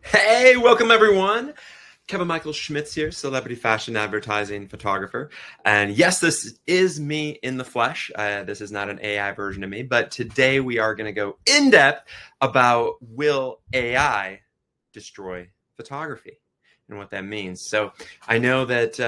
Hey, welcome everyone. Kevin Michael Schmitz here, celebrity fashion advertising photographer. And yes, this is me in the flesh. This is not an AI version of me, but today we are going to go in depth about will AI destroy photography and what that means. So I know that,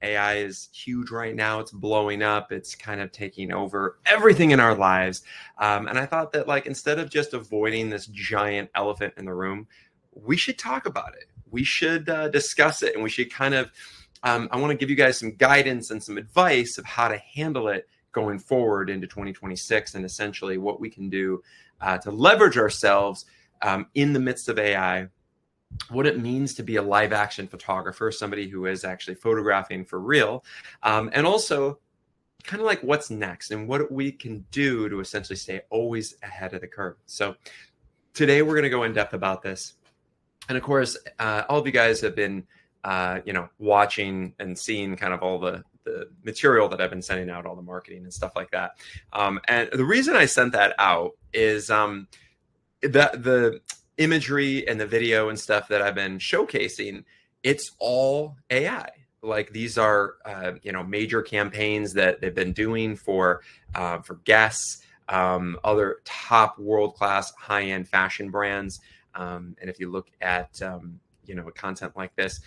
AI is huge right now. It's blowing up. It's kind of taking over everything in our lives. And I thought that instead of just avoiding this giant elephant in the room, we should talk about it. We should discuss it, and we should kind of. I want to give you guys some guidance and some advice of how to handle it going forward into 2026, and essentially what we can do to leverage ourselves in the midst of AI. What it means to be a live action photographer, somebody who is actually photographing for real, and also kind of like what's next and what we can do to essentially stay always ahead of the curve. So today we're going to go in depth about this. And of course, all of you guys have been, watching and seeing kind of all the material that I've been sending out, all the marketing and stuff like that. And the reason I sent that out is that the imagery and the video and stuff that I've been showcasing, it's all AI. Like these are, major campaigns that they've been doing for guests, other top world-class high-end fashion brands. And if you look at, content like this,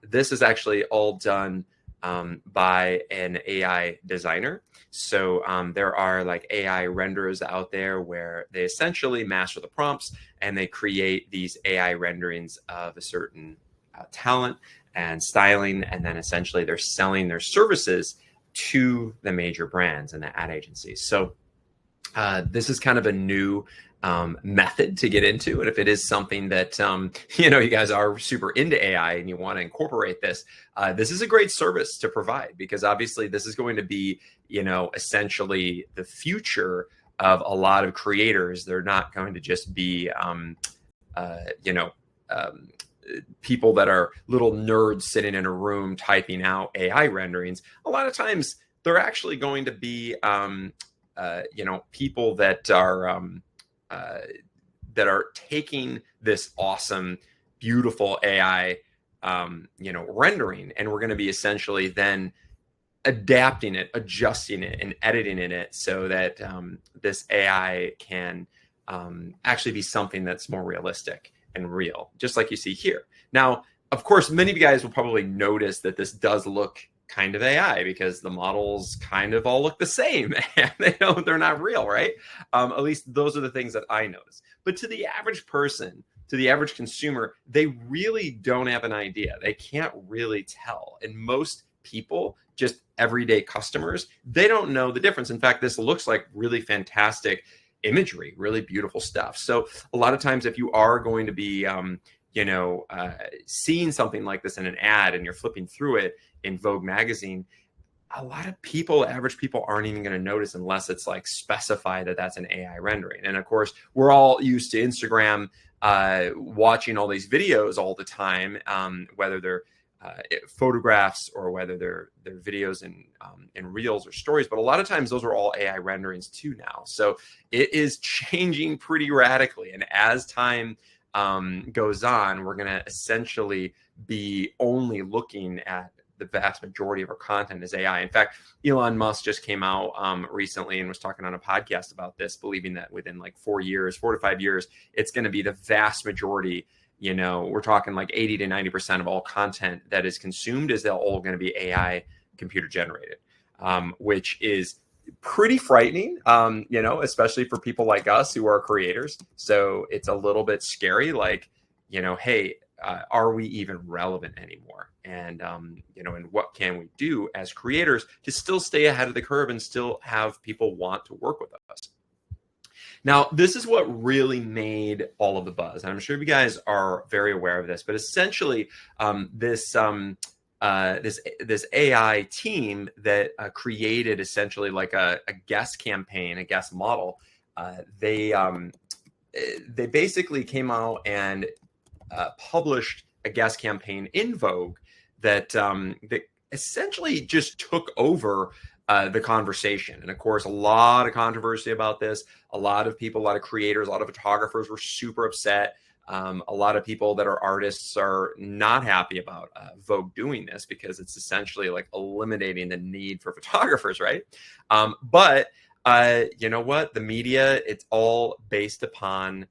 this is actually all done by an AI designer. So there are like AI renderers out there where they essentially master the prompts and they create these AI renderings of a certain talent and styling. And then essentially they're selling their services to the major brands and the ad agencies. So this is kind of a new method to get into. And if it is something that, you guys are super into AI and you want to incorporate this, this is a great service to provide, because obviously this is going to be, essentially the future of a lot of creators. They're not going to just be, people that are little nerds sitting in a room typing out AI renderings. A lot of times they're actually going to be, people that are taking this awesome, beautiful AI, rendering, and we're going to be essentially then adapting it, adjusting it, and editing in it so that this AI can actually be something that's more realistic and real, just like you see here. Now, of course, many of you guys will probably notice that this does look kind of AI because the models kind of all look the same and they're not real, right? At least those are the things that I notice. But to the average person, to the average consumer, they really don't have an idea. They can't really tell. And most people, just everyday customers, they don't know the difference. In fact, this looks like really fantastic imagery, really beautiful stuff. So a lot of times if you are going to be seeing something like this in an ad and you're flipping through it in Vogue magazine, a lot of people, average people, aren't even going to notice unless it's like specified that that's an AI rendering. And of course, we're all used to Instagram, watching all these videos all the time, whether they're photographs or whether they're videos in reels or stories. But a lot of times those are all AI renderings too now. So it is changing pretty radically. And as time goes on, we're going to essentially be only looking at the vast majority of our content is AI. In fact, Elon Musk just came out recently and was talking on a podcast about this, believing that within like 4 to 5 years, it's going to be the vast majority. We're talking like 80 to 90% of all content that is consumed is all going to be AI computer generated, which is pretty frightening, especially for people like us who are creators. So it's a little bit scary, like, hey, are we even relevant anymore? And, and what can we do as creators to still stay ahead of the curve and still have people want to work with us? Now, this is what really made all of the buzz. And I'm sure you guys are very aware of this, but essentially this AI team that created essentially like a guest campaign, a guest model, they basically came out and published a guest campaign in Vogue that essentially just took over the conversation. And of course, a lot of controversy about this. A lot of people, a lot of creators, a lot of photographers were super upset. A lot of people that are artists are not happy about Vogue doing this because it's essentially like eliminating the need for photographers, right? But you know what? The media, it's all based upon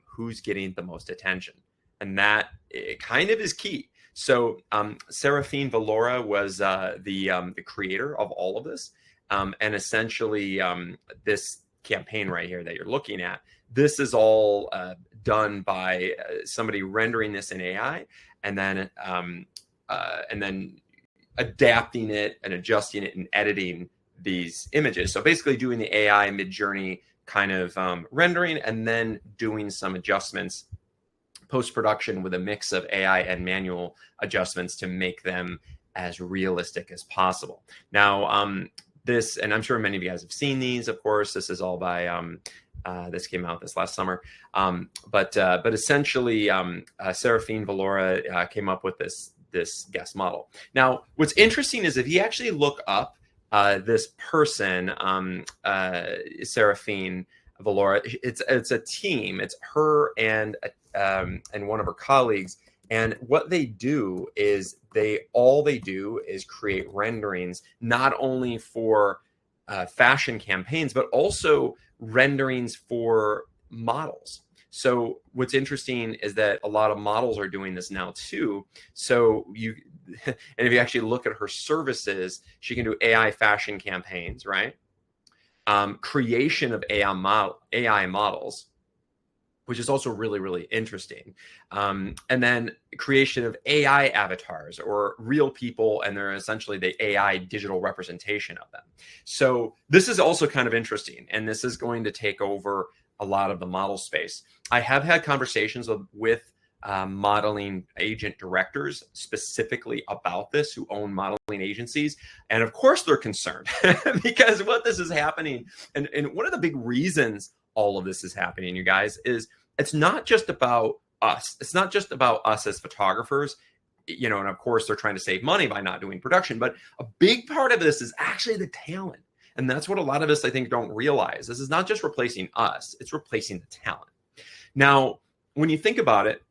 who's getting the most attention. And that it kind of is key. So Serafine Valora was the creator of all of this. And essentially this campaign right here that you're looking at, this is all done by somebody rendering this in AI and then adapting it and adjusting it and editing these images. So basically doing the AI mid-journey kind of rendering and then doing some adjustments post-production with a mix of AI and manual adjustments to make them as realistic as possible. Now, this, and I'm sure many of you guys have seen these, of course, this is all by, this came out this last summer. But essentially, Serafine Valora came up with this guest model. Now, what's interesting is if you actually look up this person, Serafine Valora, it's a team. It's her and one of her colleagues. And what they do is all they do is create renderings, not only for fashion campaigns, but also renderings for models. So what's interesting is that a lot of models are doing this now too. So and if you actually look at her services, she can do AI fashion campaigns, right? Creation of AI models, which is also really, really interesting. And then creation of AI avatars or real people, and they're essentially the AI digital representation of them. So this is also kind of interesting, and this is going to take over a lot of the model space. I have had conversations with modeling agent directors specifically about this who own modeling agencies. And of course they're concerned because what this is happening, and one of the big reasons all of this is happening, you guys, is it's not just about us. It's not just about us as photographers, you know, and of course they're trying to save money by not doing production, but a big part of this is actually the talent. And that's what a lot of us, I think, don't realize. This is not just replacing us, it's replacing the talent. Now, when you think about it,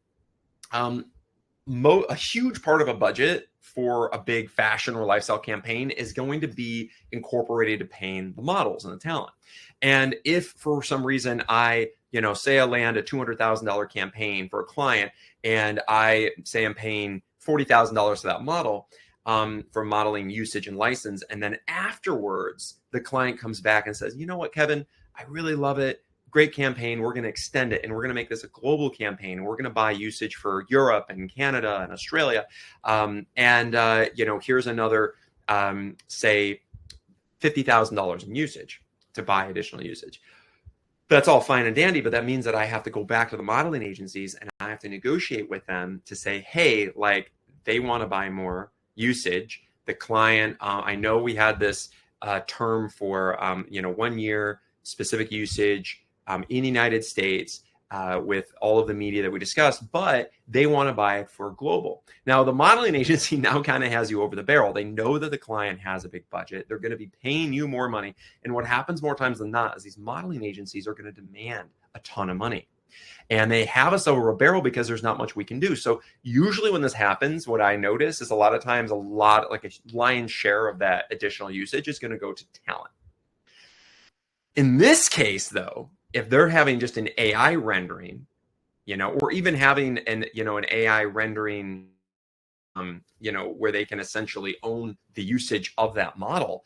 a huge part of a budget for a big fashion or lifestyle campaign is going to be incorporated to paying the models and the talent. And if for some reason say I land a $200,000 campaign for a client and I say I'm paying $40,000 to that model for modeling usage and license, and then afterwards the client comes back and says, you know what, Kevin, I really love it. Great campaign. We're going to extend it and we're going to make this a global campaign. We're going to buy usage for Europe and Canada and Australia. Here's another, say $50,000 in usage to buy additional usage. That's all fine and dandy, but that means that I have to go back to the modeling agencies and I have to negotiate with them to say, hey, like they want to buy more usage. The client, I know we had this term for, 1 year specific usage in the United States with all of the media that we discussed, but they want to buy it for global. Now, the modeling agency now kind of has you over the barrel. They know that the client has a big budget. They're going to be paying you more money. And what happens more times than not is these modeling agencies are going to demand a ton of money. And they have us over a barrel because there's not much we can do. So usually when this happens, what I notice is a lot of times like a lion's share of that additional usage is going to go to talent. In this case, though, if they're having just an AI rendering, or even having an AI rendering, where they can essentially own the usage of that model,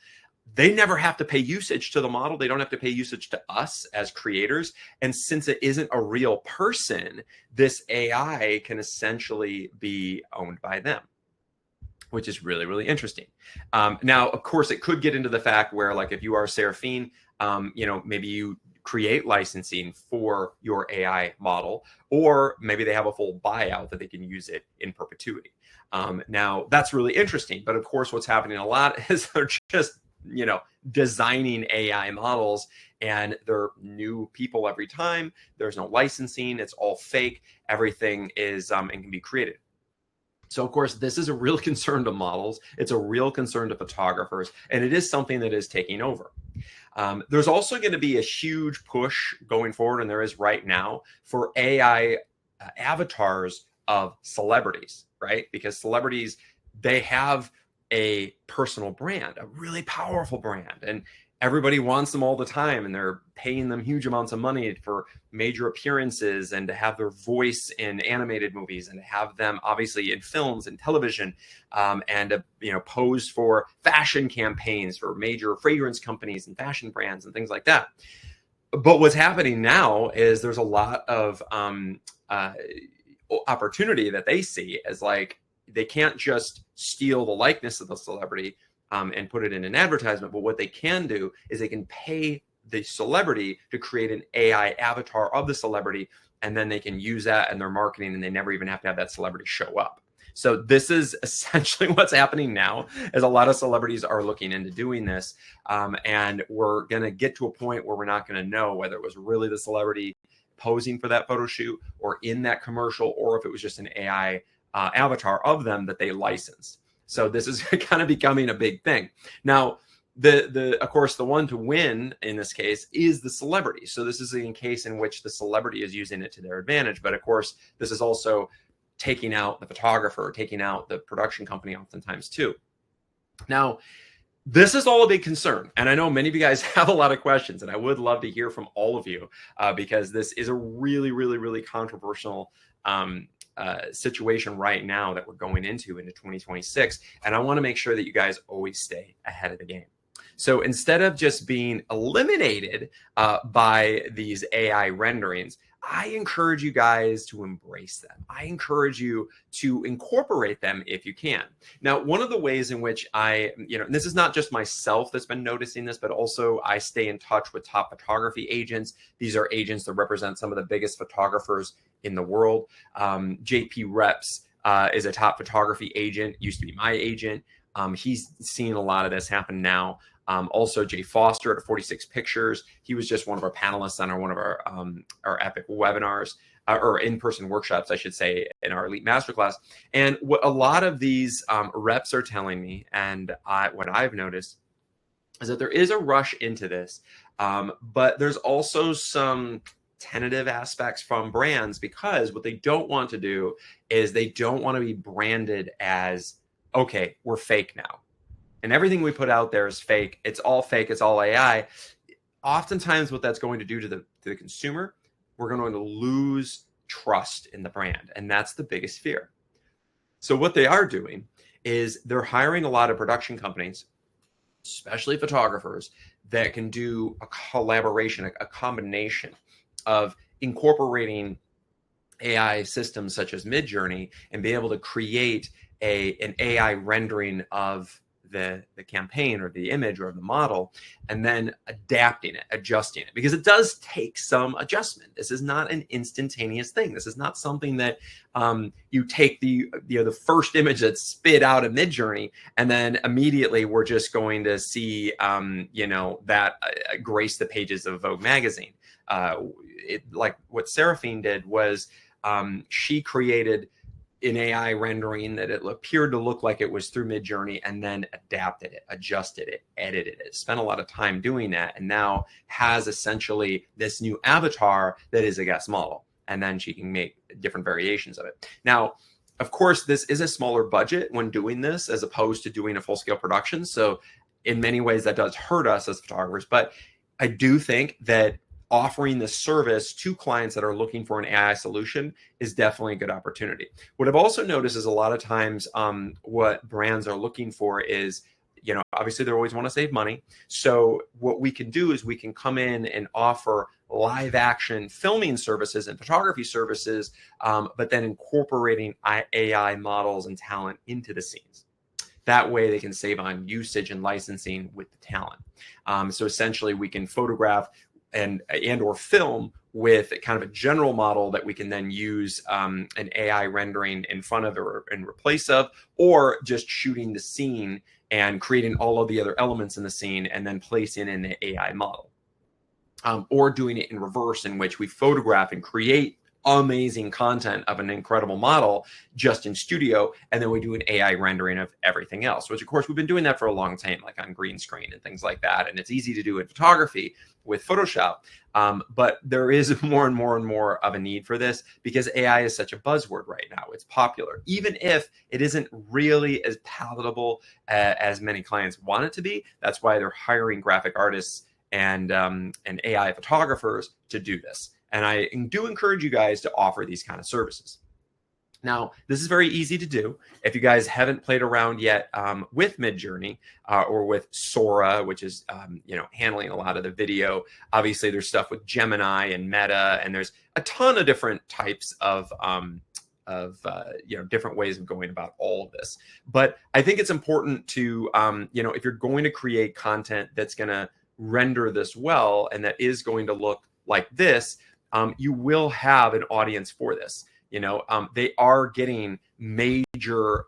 they never have to pay usage to the model. They don't have to pay usage to us as creators. And since it isn't a real person, this AI can essentially be owned by them, which is really, really interesting. Now, of course, it could get into the fact where, like, if you are Serafine, maybe you create licensing for your AI model, or maybe they have a full buyout that they can use it in perpetuity. Now, that's really interesting. But of course, what's happening a lot is they're just, designing AI models, and they're new people every time. There's no licensing. It's all fake. Everything is and can be created. So, of course, this is a real concern to models. It's a real concern to photographers, and it is something that is taking over. There's also going to be a huge push going forward, and there is right now, for AI avatars of celebrities, right? Because celebrities, they have a personal brand, a really powerful brand, and everybody wants them all the time, and they're paying them huge amounts of money for major appearances and to have their voice in animated movies and to have them obviously in films and television, and to pose for fashion campaigns for major fragrance companies and fashion brands and things like that. But what's happening now is there's a lot of opportunity that they see as like they can't just steal the likeness of the celebrity and put it in an advertisement. But what they can do is they can pay the celebrity to create an AI avatar of the celebrity, and then they can use that in their marketing, and they never even have to have that celebrity show up. So this is essentially what's happening now, is a lot of celebrities are looking into doing this. And we're going to get to a point where we're not going to know whether it was really the celebrity posing for that photo shoot or in that commercial, or if it was just an AI avatar of them that they licensed. So this is kind of becoming a big thing. Now, of course, the one to win in this case is the celebrity. So this is a case in which the celebrity is using it to their advantage. But of course, this is also taking out the photographer, taking out the production company oftentimes too. Now, this is all a big concern. And I know many of you guys have a lot of questions, and I would love to hear from all of you because this is a really, really, really controversial situation right now that we're going into 2026. And I want to make sure that you guys always stay ahead of the game. So instead of just being eliminated by these AI renderings, I encourage you guys to embrace them. I encourage you to incorporate them if you can. Now, one of the ways in which and this is not just myself that's been noticing this, but also I stay in touch with top photography agents. These are agents that represent some of the biggest photographers in the world. JP Reps is a top photography agent, used to be my agent. He's seeing a lot of this happen now. Also, Jay Foster at 46 Pictures. He was just one of our panelists on one of our epic webinars or in-person workshops, I should say, in our Elite Masterclass. And what a lot of these reps are telling me, and what I've noticed, is that there is a rush into this, but there's also some tentative aspects from brands, because what they don't want to do is they don't want to be branded as, okay, we're fake now. And everything we put out there is fake. It's all fake. It's all AI. Oftentimes what that's going to do to the consumer, we're going to lose trust in the brand. And that's the biggest fear. So what they are doing is they're hiring a lot of production companies, especially photographers, that can do a collaboration, a combination of incorporating AI systems such as Midjourney and be able to create an AI rendering of the campaign or the image or the model, and then adapting it, adjusting it, because it does take some adjustment. This is not an instantaneous thing. This is not something that you take the first image that's spit out of Midjourney and then immediately we're just going to see that grace the pages of Vogue magazine. Like what Seraphine did was she created an AI rendering that it appeared to look like it was through Midjourney, and then adapted it, adjusted it, edited it, spent a lot of time doing that, and now has essentially this new avatar that is a guest model. And then she can make different variations of it. Now, of course, this is a smaller budget when doing this as opposed to doing a full-scale production. So in many ways, that does hurt us as photographers. But I do think that offering the service to clients that are looking for an AI solution is definitely a good opportunity. What I've also noticed is a lot of times what brands are looking for is, obviously they always want to save money. So what we can do is we can come in and offer live action filming services and photography services, but then incorporating AI models and talent into the scenes. That way they can save on usage and licensing with the talent. So essentially we can photograph and or film with kind of a general model that we can then use an AI rendering in front of or in replace of, or just shooting the scene and creating all of the other elements in the scene and then placing in the AI model. Or doing it in reverse, in which we photograph and create amazing content of an incredible model just in studio, and then we do an AI rendering of everything else, which of course we've been doing that for a long time, like on green screen and things like that. And it's easy to do in photography, with Photoshop. But there is more and more and more of a need for this because AI is such a buzzword right now. It's popular, even if it isn't really as palatable as many clients want it to be. That's why they're hiring graphic artists and AI photographers to do this. And I do encourage you guys to offer these kind of services. Now, this is very easy to do. If you guys haven't played around yet with Midjourney or with Sora, which is handling a lot of the video. Obviously, there's stuff with Gemini and Meta, and there's a ton of different types of different ways of going about all of this. But I think it's important to if you're going to create content that's going to render this well and that is going to look like this, you will have an audience for this. They are getting major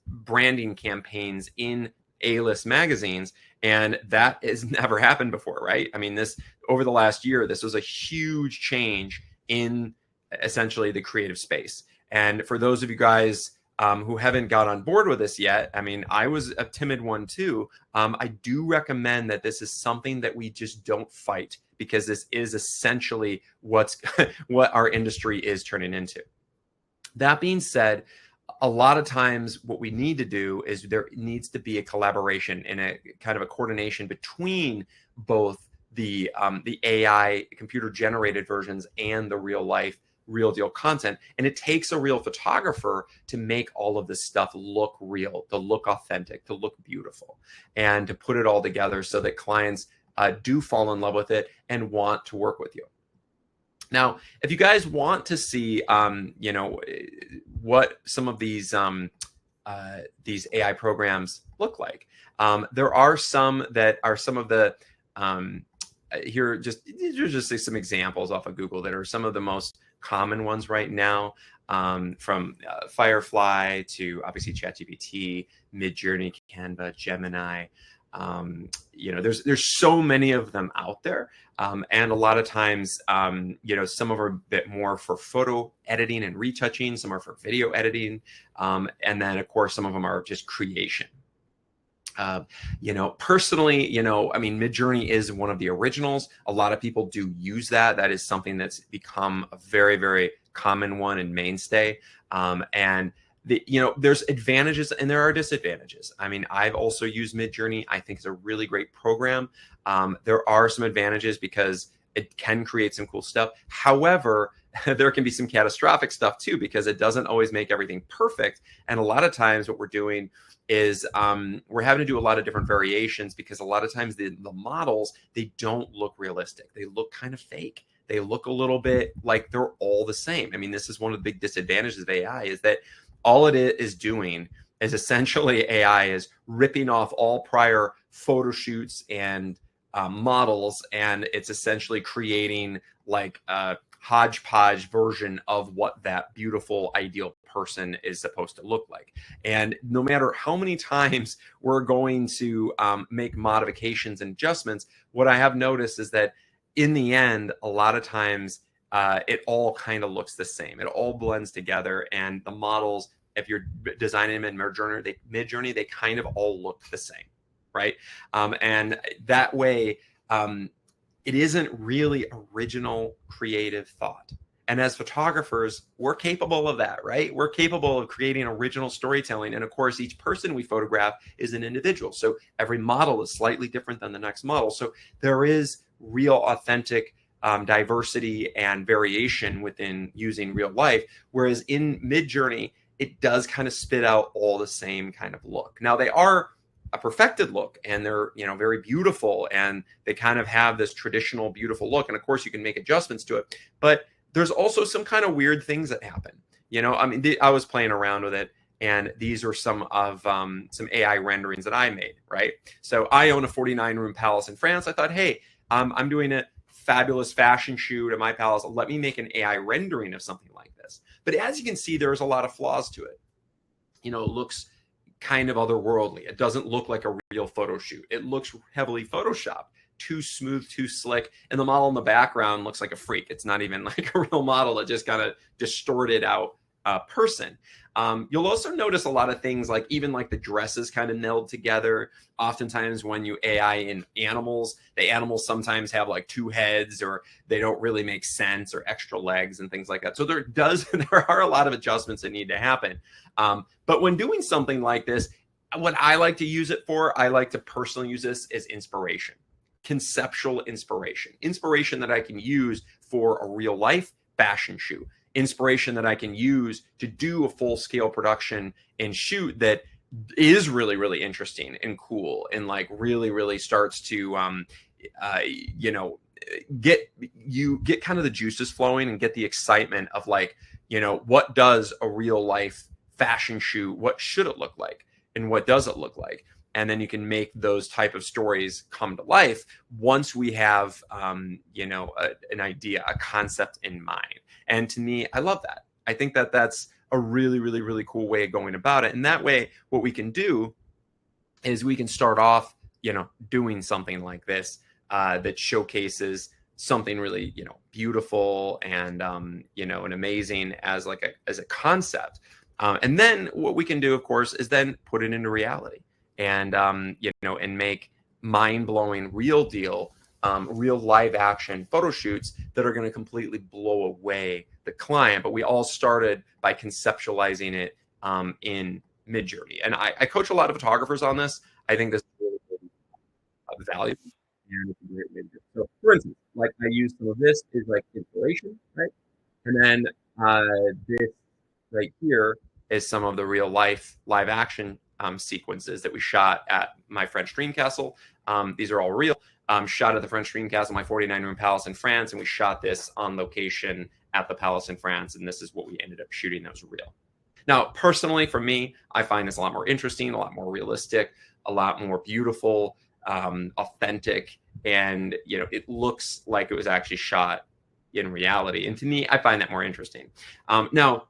branding campaigns in A-list magazines, and that has never happened before, right? I mean, over the last year, this was a huge change in essentially the creative space. And for those of you guys who haven't got on board with this yet, I mean, I was a timid one too. I do recommend that this is something that we just don't fight, because this is essentially what our industry is turning into. That being said, a lot of times what we need to do is there needs to be a collaboration and a kind of a coordination between both the AI computer generated versions and the real deal content. And it takes a real photographer to make all of this stuff look real, to look authentic, to look beautiful, and to put it all together so that clients do fall in love with it and want to work with you. Now, if you guys want to see, what some of these AI programs look like, there are some that are some of the these are just some examples off of Google that are some of the most common ones right now, from Firefly to obviously ChatGPT, Midjourney, Canva, Gemini. There's so many of them out there, and a lot of times, some of them are a bit more for photo editing and retouching, some are for video editing, and then of course some of them are just creation. Personally, I mean, Midjourney is one of the originals. A lot of people do use that. That is something that's become a very, very common one and mainstay. And there's advantages and there are disadvantages. I mean, I've also used Midjourney. I think it's a really great program. There are some advantages because it can create some cool stuff. However, there can be some catastrophic stuff too, because it doesn't always make everything perfect. And a lot of times what we're doing is we're having to do a lot of different variations, because a lot of times the models, they don't look realistic. They look kind of fake. They look a little bit like they're all the same. I mean, this is one of the big disadvantages of AI, is that all it is doing is essentially AI is ripping off all prior photo shoots and models, and it's essentially creating like a hodgepodge version of what that beautiful ideal person is supposed to look like. And no matter how many times we're going to make modifications and adjustments, what I have noticed is that in the end, a lot of times it all kind of looks the same. It all blends together, and the models, if you're designing them in Midjourney, they kind of all look the same, right? And that way, it isn't really original creative thought. And as photographers, we're capable of that, right? We're capable of creating original storytelling. And of course, each person we photograph is an individual. So every model is slightly different than the next model. So there is real authentic diversity and variation within using real life. Whereas in Midjourney, it does kind of spit out all the same kind of look. Now, they are a perfected look, and they're very beautiful, and they kind of have this traditional beautiful look, and of course you can make adjustments to it, but there's also some kind of weird things that happen. I mean, I was playing around with it, and these are some of some AI renderings that I made, right? So I own a 49-room palace in France. I thought, hey, I'm doing a fabulous fashion shoot at my palace. Let me make an AI rendering of something like this. But as you can see, there's a lot of flaws to it. It looks kind of otherworldly. It doesn't look like a real photo shoot. It looks heavily photoshopped, too smooth, too slick. And the model in the background looks like a freak. It's not even like a real model. It just kind of distorted out person. You'll also notice a lot of things like even like the dresses kind of meld together. Oftentimes when you AI in animals, the animals sometimes have like two heads or they don't really make sense or extra legs and things like that. So there are a lot of adjustments that need to happen. But when doing something like this, what I like to use it for, I like to personally use this as inspiration, conceptual inspiration that I can use for a real life fashion shoot, inspiration that I can use to do a full scale production and shoot that is really, really interesting and cool and like really, really starts to, you know, get kind of the juices flowing and get the excitement of like, you know, what does a real life fashion shoot, what should it look like and what does it look like? And then you can make those type of stories come to life once we have, you know, an idea, a concept in mind. And to me, I love that. I think that that's a really, really, really cool way of going about it. And that way, what we can do is we can start off, you know, doing something like this that showcases something really, you know, beautiful and, you know, and amazing as like as a concept. And then what we can do, of course, is then put it into reality and, you know, and make mind-blowing real deal, real live action photo shoots that are going to completely blow away the client. But we all started by conceptualizing it in Midjourney. And I coach a lot of photographers on this. I think this is really, really valuable. And it's a great way to do it. So for instance, like I use some of this is like inspiration, right? And then this right here is some of the real life live action sequences that we shot at my French Dream Castle. These are all real. Shot at the French Dream Castle, my 49-room palace in France, and we shot this on location at the palace in France, and this is what we ended up shooting that was real. Now, personally, for me, I find this a lot more interesting, a lot more realistic, a lot more beautiful, authentic, and you know, it looks like it was actually shot in reality. And to me, I find that more interesting. Now,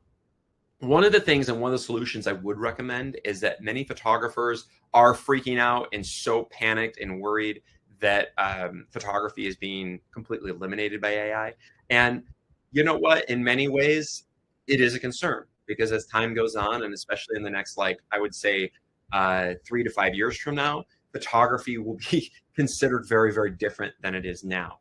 one of the things and one of the solutions I would recommend is that many photographers are freaking out and so panicked and worried that photography is being completely eliminated by AI. And you know what? In many ways, it is a concern because as time goes on, and especially in the next, like, I would say 3 to 5 years from now, photography will be considered very, very different than it is now.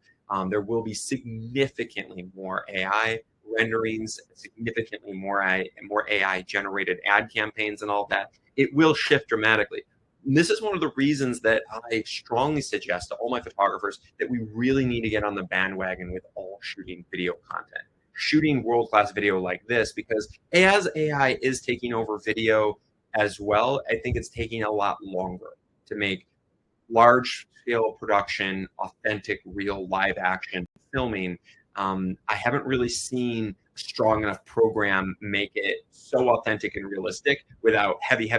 There will be significantly more AI renderings, significantly more AI generated ad campaigns and all that. It will shift dramatically. And this is one of the reasons that I strongly suggest to all my photographers that we really need to get on the bandwagon with all shooting video content, shooting world-class video like this, because as AI is taking over video as well, I think it's taking a lot longer to make large scale production, authentic, real live action filming. I haven't really seen a strong enough program make it so authentic and realistic without heavy,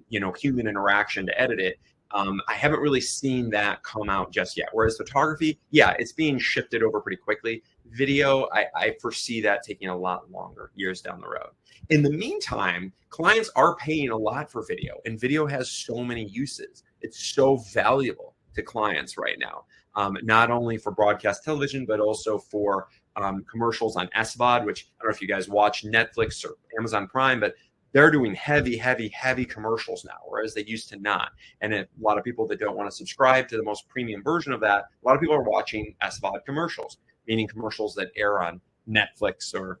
you know, human interaction to edit it. I haven't really seen that come out just yet. Whereas photography, yeah, it's being shifted over pretty quickly. Video, I foresee that taking a lot longer, years down the road. In the meantime, clients are paying a lot for video, and video has so many uses. It's so valuable to clients right now, not only for broadcast television, but also for commercials on SVOD, which I don't know if you guys watch Netflix or Amazon Prime, but they're doing heavy commercials now, whereas they used to not. And a lot of people that don't want to subscribe to the most premium version of that, a lot of people are watching SVOD commercials, meaning commercials that air on Netflix or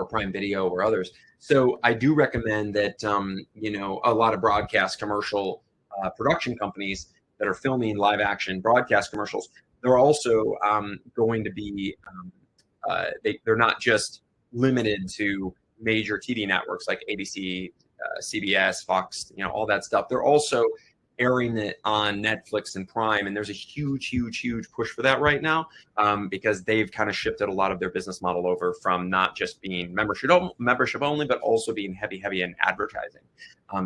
Prime Video or others. So I do recommend that, you know, a lot of broadcast commercial production companies that are filming live action broadcast commercials, they're also going to be, they're not just limited to major TV networks like ABC, CBS, Fox, you know, all that stuff. They're also airing it on Netflix and Prime, and there's a huge push for that right now because they've kind of shifted a lot of their business model over from not just being membership only, but also being heavy in advertising.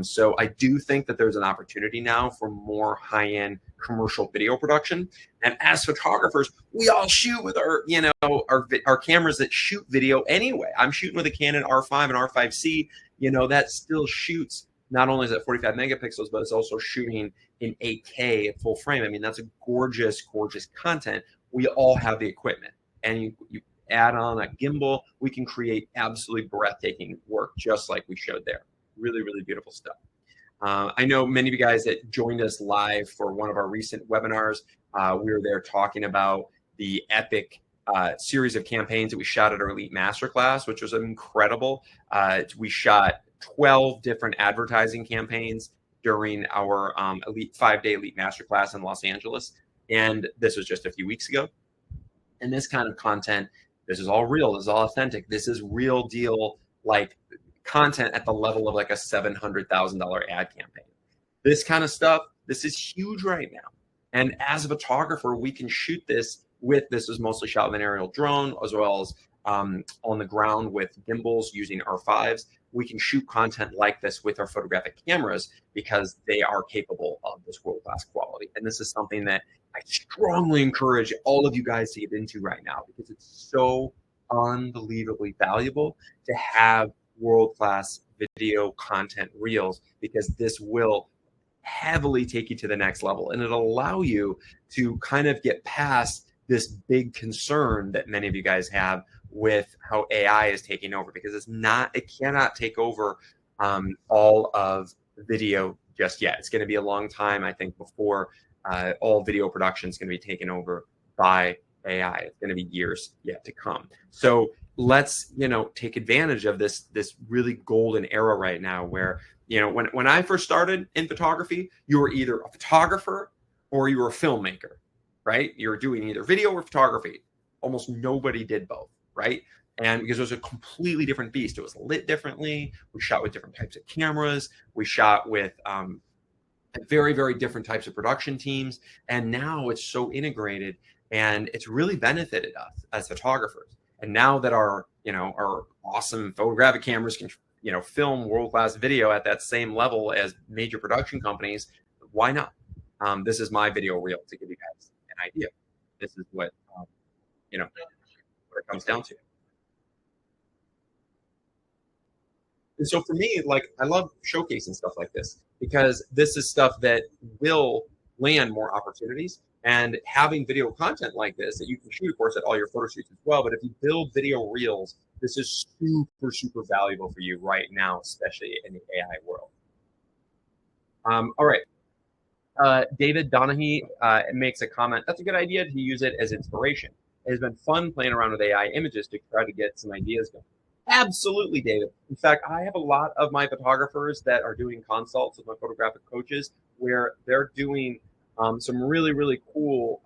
So I do think that there's an opportunity now for more high-end commercial video production. And as photographers, we all shoot with our, you know, our cameras that shoot video anyway. I'm shooting with a Canon R5 and R5C. You know, that still shoots. Not only is it 45 megapixels, but it's also shooting in 8K at full frame. I mean, that's a gorgeous content. We all have the equipment, and add on a gimbal, we can create absolutely breathtaking work, just like we showed there. Really, really beautiful stuff. I know many of you guys that joined us live for one of our recent webinars. We were there talking about the epic series of campaigns that we shot at our Elite Masterclass, which was incredible. We shot 12 different advertising campaigns during our Elite 5-day Elite Masterclass in Los Angeles. And this was just a few weeks ago. And this kind of content, this is all real, this is all authentic. This is real deal, like content at the level of like a $700,000 ad campaign. This kind of stuff, this is huge right now. And as a photographer, we can shoot this this was mostly shot with an aerial drone, as well as on the ground with gimbals using R5s. We can shoot content like this with our photographic cameras because they are capable of this world-class quality. And this is something that I strongly encourage all of you guys to get into right now, because it's so unbelievably valuable to have world-class video content reels, because this will heavily take you to the next level, and it'll allow you to kind of get past this big concern that many of you guys have with how AI is taking over, because it cannot take over all of video just yet. It's going to be a long time, I think, before all video production is going to be taken over by AI. It's going to be years yet to come. So let's, take advantage of this really golden era right now, where, when I first started in photography, you were either a photographer or you were a filmmaker, right? You were doing either video or photography. Almost nobody did both, right? And because it was a completely different beast. It was lit differently. We shot with different types of cameras. We shot with very, very different types of production teams. And now it's so integrated, and it's really benefited us as photographers. And now that our awesome photographic cameras can, film world-class video at that same level as major production companies, why not? This is my video reel to give you guys an idea. This is what, what it comes down to. And so for me, I love showcasing stuff like this, because this is stuff that will land more opportunities. And having video content like this that you can shoot, of course, at all your photo shoots as well. But if you build video reels, this is super, super valuable for you right now, especially in the AI world. All right. David Donahue makes a comment. That's a good idea to use it as inspiration. It has been fun playing around with AI images to try to get some ideas going. Absolutely, David. In fact, I have a lot of my photographers that are doing consults with my photographic coaches where they're doing some really, really cool,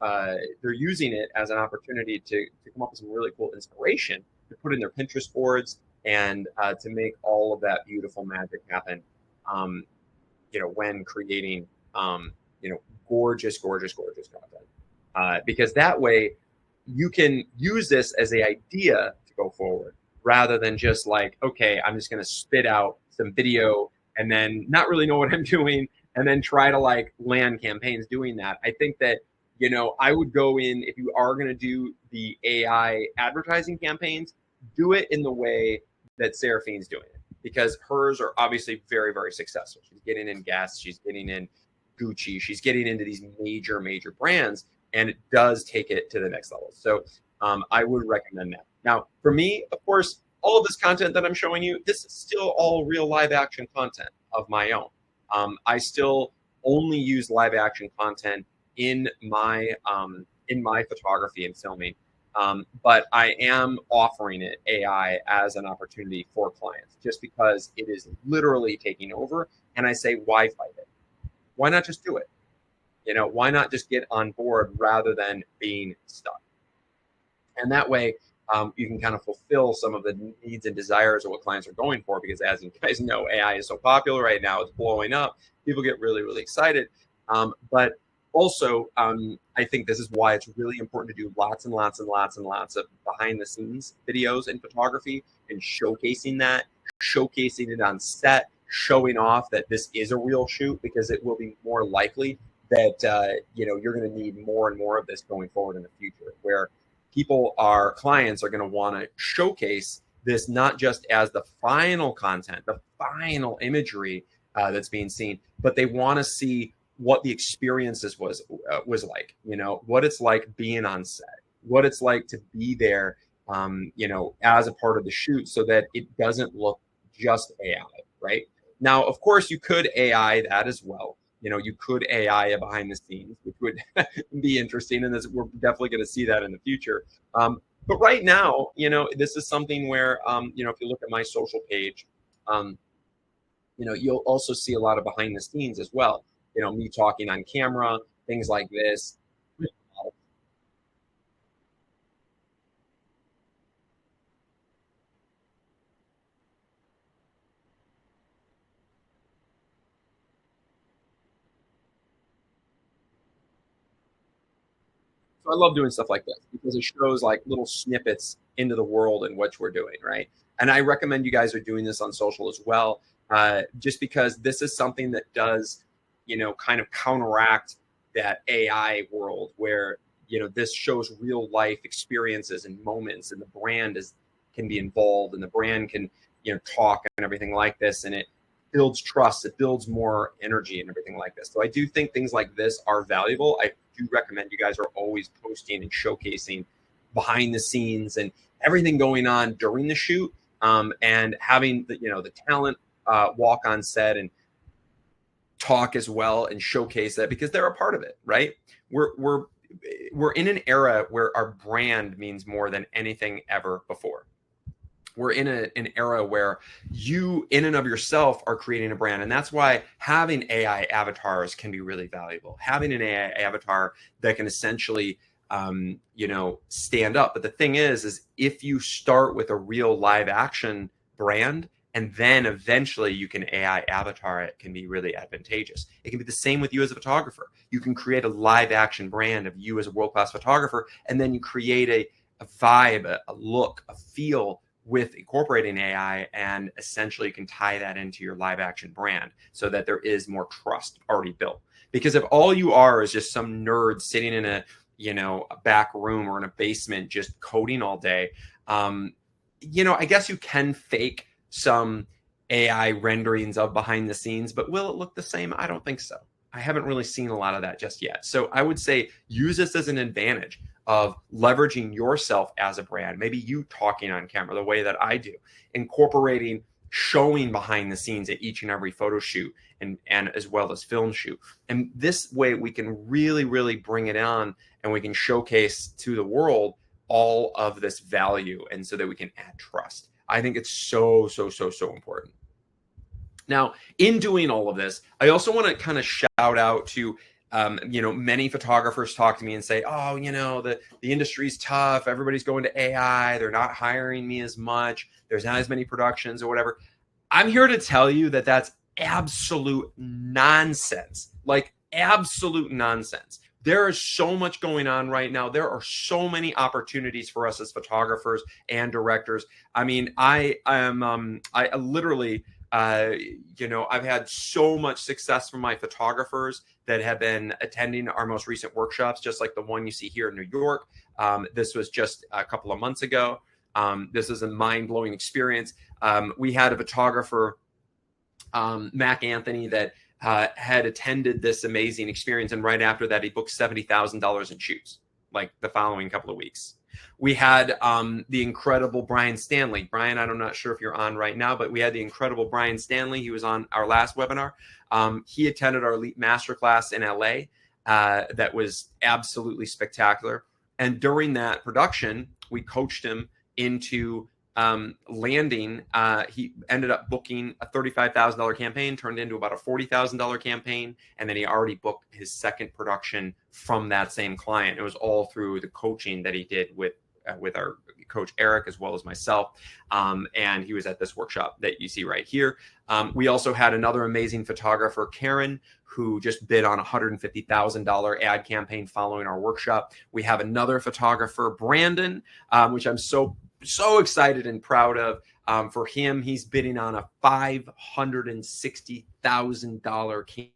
they're using it as an opportunity to come up with some really cool inspiration to put in their Pinterest boards and to make all of that beautiful magic happen, when creating, gorgeous, gorgeous, gorgeous content. Because that way you can use this as an idea to go forward, rather than just like, okay, I'm just going to spit out some video and then not really know what I'm doing, and then try to land campaigns doing that. I think that, I would go in, if you are going to do the AI advertising campaigns, do it in the way that Seraphine's doing it, because hers are obviously very, very successful. She's getting in Guess, she's getting in Gucci, she's getting into these major, major brands, and it does take it to the next level. So I would recommend that. Now, for me, of course, all of this content that I'm showing you, this is still all real live action content of my own. I still only use live action content in my photography and filming, but I am offering it AI as an opportunity for clients, just because it is literally taking over. And I say, why fight it? Why not just do it? Why not just get on board rather than being stuck? And that way, you can kind of fulfill some of the needs and desires of what clients are going for, because as you guys know, AI is so popular right now, it's blowing up. People get really, really excited. But also, I think this is why it's really important to do lots and lots and lots and lots of behind the scenes videos in photography, and showcasing it on set, showing off that this is a real shoot, because it will be more likely that, you're going to need more and more of this going forward in the future, where clients are going to want to showcase this not just as the final content, the final imagery that's being seen, but they want to see what the experiences was like, what it's like being on set, what it's like to be there, as a part of the shoot so that it doesn't look just AI, right? Now, of course, you could AI that as well. You could AI it behind the scenes, which would be interesting. And we're definitely going to see that in the future. But right now, this is something where, if you look at my social page, um, you'll also see a lot of behind the scenes as well. Me talking on camera, things like this. So I love doing stuff like this because it shows like little snippets into the world and what we're doing, right? And I recommend you guys are doing this on social as well, just because this is something that does, kind of counteract that AI world where this shows real life experiences and moments, and the brand is can be involved, and the brand can talk and everything like this, and it builds trust, it builds more energy and everything like this. So I do think things like this are valuable. I do recommend you guys are always posting and showcasing behind the scenes and everything going on during the shoot, and having the talent walk on set and talk as well and showcase that because they're a part of it, right? We're in an era where our brand means more than anything ever before. We're in an era where you in and of yourself are creating a brand, and that's why having AI avatars can be really valuable. Having an AI avatar that can essentially stand up. But the thing is if you start with a real live action brand and then eventually you can AI avatar it, can be really advantageous. It can be the same with you as a photographer. You can create a live action brand of you as a world-class photographer, and then you create a vibe, a look, a feel with incorporating AI, and essentially you can tie that into your live action brand so that there is more trust already built. Because if all you are is just some nerd sitting in a back room or in a basement just coding all day, I guess you can fake some AI renderings of behind the scenes, but will it look the same? I don't think so. I haven't really seen a lot of that just yet. So I would say use this as an advantage of leveraging yourself as a brand. Maybe you talking on camera the way that I do, incorporating showing behind the scenes at each and every photo shoot and as well as film shoot. And this way we can really, really bring it on, and we can showcase to the world all of this value, and so that we can add trust. I think it's so, so, so, so important. Now, in doing all of this, I also want to kind of shout out to, many photographers talk to me and say, oh, the industry's tough. Everybody's going to AI. They're not hiring me as much. There's not as many productions or whatever. I'm here to tell you that that's absolute nonsense. Like absolute nonsense. There is so much going on right now. There are so many opportunities for us as photographers and directors. I mean, I literally, I've had so much success from my photographers that have been attending our most recent workshops, just like the one you see here in New York. This was just a couple of months ago. This is a mind-blowing experience. We had a photographer, Mac Anthony, that had attended this amazing experience, and right after that, he booked $70,000 in shoots, like the following couple of weeks. We had the incredible Brian Stanley. Brian, I'm not sure if you're on right now, but we had the incredible Brian Stanley. He was on our last webinar. He attended our Elite Masterclass in LA. That was absolutely spectacular. And during that production, we coached him into landing. He ended up booking a $35,000 campaign, turned into about a $40,000 campaign. And then he already booked his second production from that same client. It was all through the coaching that he did with our coach, Eric, as well as myself. And he was at this workshop that you see right here. We also had another amazing photographer, Karen, who just bid on a $150,000 ad campaign following our workshop. We have another photographer, Brandon, which I'm so excited and proud of. For him, he's bidding on a $560,000 campaign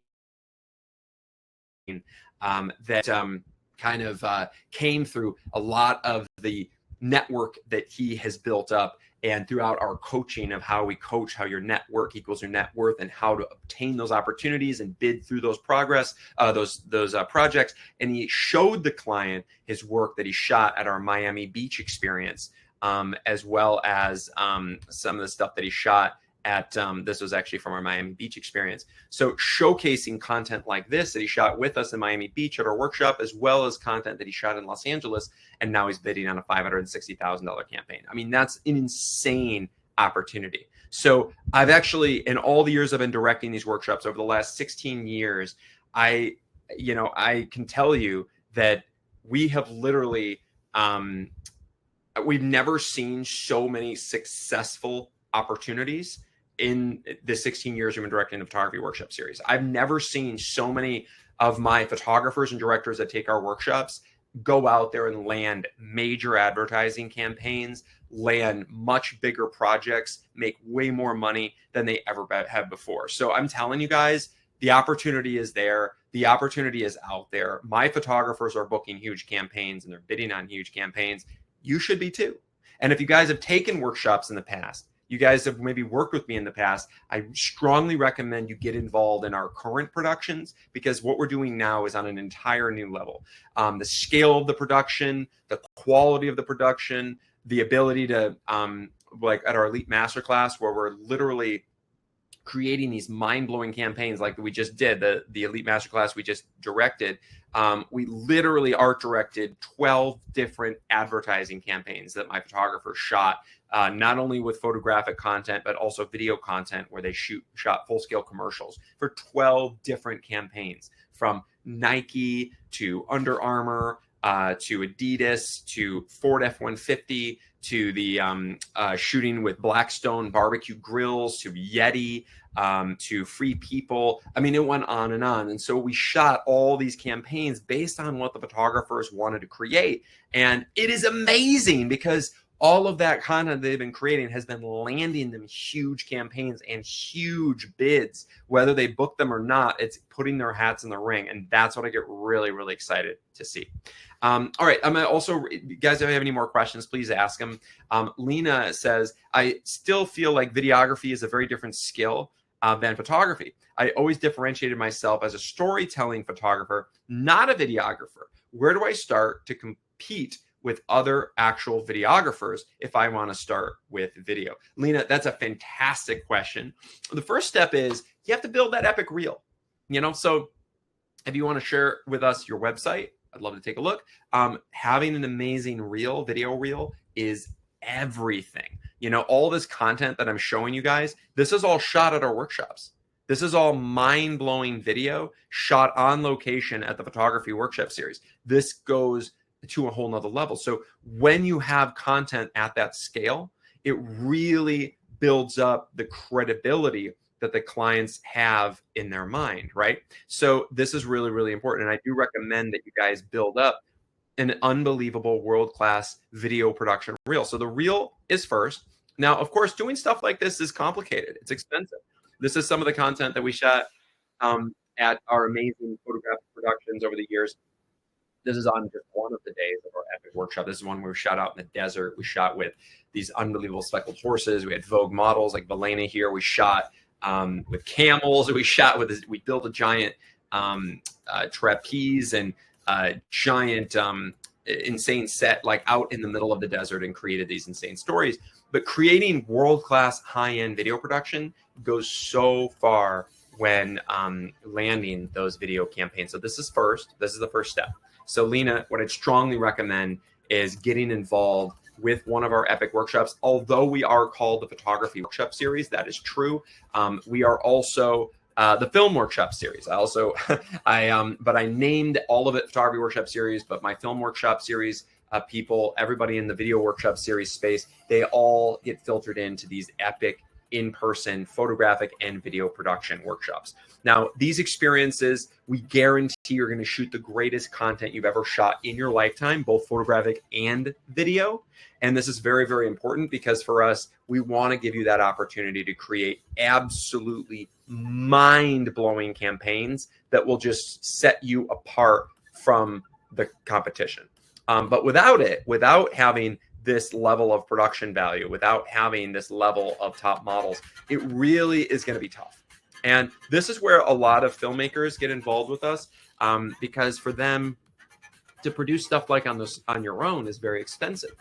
that kind of came through a lot of the network that he has built up, and throughout our coaching of how we coach how your network equals your net worth and how to obtain those opportunities and bid through those projects. And he showed the client his work that he shot at our Miami Beach experience, as well as some of the stuff that he shot at this was actually from our Miami Beach experience. So showcasing content like this that he shot with us in Miami Beach at our workshop, as well as content that he shot in Los Angeles, and now he's bidding on a $560,000 campaign. I mean, that's an insane opportunity. So I've actually, in all the years I've been directing these workshops over the last 16 years, I can tell you that we have literally, we've never seen so many successful opportunities in the 16 years we've been directing the photography workshop series. I've never seen so many of my photographers and directors that take our workshops go out there and land major advertising campaigns, land much bigger projects, make way more money than they ever have before. So I'm telling you guys, the opportunity is there. The opportunity is out there. My photographers are booking huge campaigns and they're bidding on huge campaigns. You should be too. And if you guys have taken workshops in the past, you guys have maybe worked with me in the past, I strongly recommend you get involved in our current productions, because what we're doing now is on an entire new level. The scale of the production, the quality of the production, the ability to, like at our Elite Masterclass, where we're literally creating these mind-blowing campaigns like we just did, the Elite Masterclass we just directed. We literally art directed 12 different advertising campaigns that my photographer shot, not only with photographic content, but also video content, where they shot full-scale commercials for 12 different campaigns, from Nike to Under Armour, to Adidas, to Ford F-150, to the shooting with Blackstone barbecue grills, to Yeti, to Free People. I mean, it went on and on. And so we shot all these campaigns based on what the photographers wanted to create. And it is amazing, because all of that content they've been creating has been landing them huge campaigns and huge bids. Whether they book them or not, it's putting their hats in the ring. And that's what I get really, really excited to see. All right. I'm gonna also, guys, if you have any more questions, please ask them. Lena says, I still feel like videography is a very different skill than photography. I always differentiated myself as a storytelling photographer, not a videographer. Where do I start to compete with other actual videographers if I want to start with video? Lena, that's a fantastic question. The first step is you have to build that epic reel. So if you want to share with us your website, I'd love to take a look. Having an amazing reel, video reel, is everything. All this content that I'm showing you guys, this is all shot at our workshops. This is all mind-blowing video shot on location at the Photography Workshop Series. This goes to a whole nother level. So when you have content at that scale, it really builds up the credibility that the clients have in their mind, right? So this is really, really important. And I do recommend that you guys build up an unbelievable world-class video production reel. So the reel is first. Now, of course, doing stuff like this is complicated. It's expensive. This is some of the content that we shot at our amazing photographic productions over the years. This is on just one of the days of our epic workshop. This is one where we shot out in the desert. We shot with these unbelievable speckled horses. We had Vogue models like Valena here. We shot with camels. We built a giant trapeze and giant insane set like out in the middle of the desert, and created these insane stories. But creating world-class high-end video production goes so far when landing those video campaigns. So this is the first step. So Lena, what I'd strongly recommend is getting involved with one of our epic workshops. Although we are called the Photography Workshop Series, that is true. We are also the Film Workshop Series. But I named all of it Photography Workshop Series, but my Film Workshop Series people, everybody in the Video Workshop Series space, they all get filtered into these epic in-person photographic and video production workshops. Now, these experiences, we guarantee you're going to shoot the greatest content you've ever shot in your lifetime, both photographic and video. And this is very, very important, because for us, we want to give you that opportunity to create absolutely mind-blowing campaigns that will just set you apart from the competition. But without having this level of production value, without having this level of top models, it really is going to be tough. And this is where a lot of filmmakers get involved with us, because for them to produce stuff like on your own is very expensive.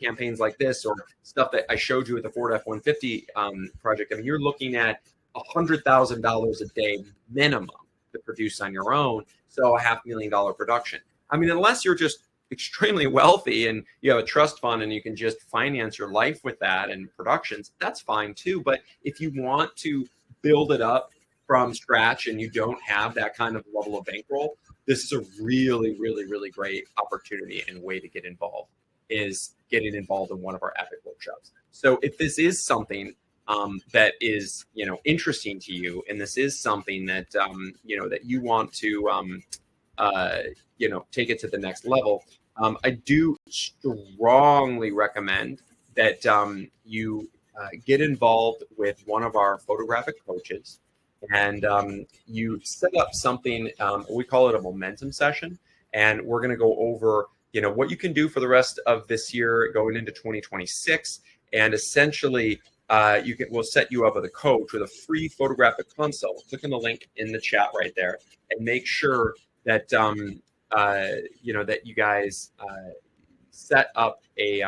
Campaigns like this, or stuff that I showed you with the Ford F-150 project. I mean, you're looking at $100,000 a day minimum to produce on your own. So a $500,000 production. I mean, unless you're just extremely wealthy and you have a trust fund and you can just finance your life with that and productions, that's fine too. But if you want to build it up from scratch and you don't have that kind of level of bankroll, this is a really, really, really great opportunity and way to get involved, is getting involved in one of our epic workshops. So if this is something that is, interesting to you, and this is something that, that you want to, take it to the next level, I do strongly recommend that you get involved with one of our photographic coaches, and you set up something, we call it a momentum session, and we're going to go over, what you can do for the rest of this year going into 2026, and essentially we'll set you up with a coach with a free photographic consult. Click on the link in the chat right there, and make sure that that you guys set up a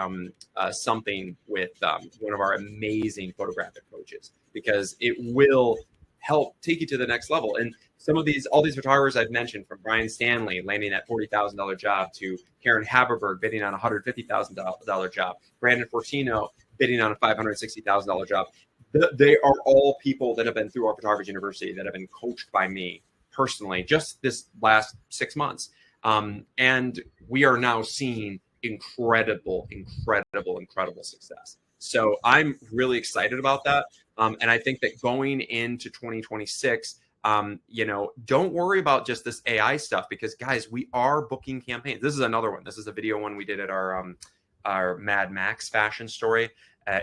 something with one of our amazing photographic coaches, because it will help take you to the next level. And all these photographers I've mentioned, from Brian Stanley landing that $40,000 job, to Karen Haberberg bidding on a $150,000 job, Brandon Fortino bidding on a $560,000 job. They are all people that have been through our photography university, that have been coached by me personally just this last 6 months. And we are now seeing incredible success. So I'm really excited about that. And I think that going into 2026, don't worry about just this AI stuff, because guys, we are booking campaigns. This is another one. This is a video one we did at our Mad Max fashion story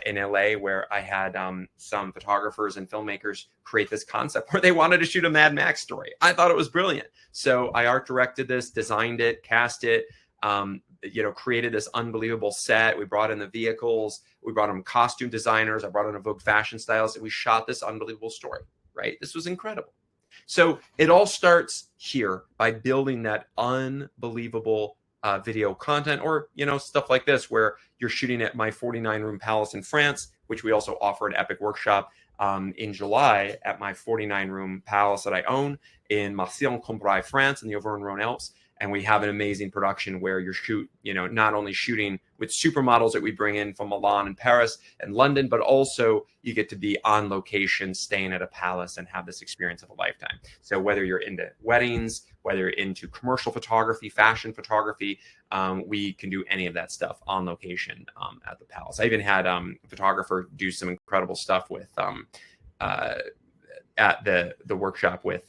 in LA, where I had some photographers and filmmakers create this concept where they wanted to shoot a Mad Max story. I thought it was brilliant. So I art directed this, designed it, cast it, created this unbelievable set. We brought in the vehicles, we brought in costume designers, I brought in a Vogue fashion stylist, and we shot this unbelievable story, right? This was incredible. So it all starts here by building that unbelievable video content, or, stuff like this, where you're shooting at my 49-room palace in France, which we also offer an epic workshop in July at my 49-room palace that I own in Marseille-en-Combraille, France, in the Auvergne-Rhône Alps. And we have an amazing production where you're not only shooting with supermodels that we bring in from Milan and Paris and London, but also you get to be on location, staying at a palace, and have this experience of a lifetime. So whether you're into weddings, whether you're into commercial photography, fashion photography, we can do any of that stuff on location at the palace. I even had a photographer do some incredible stuff with at the workshop with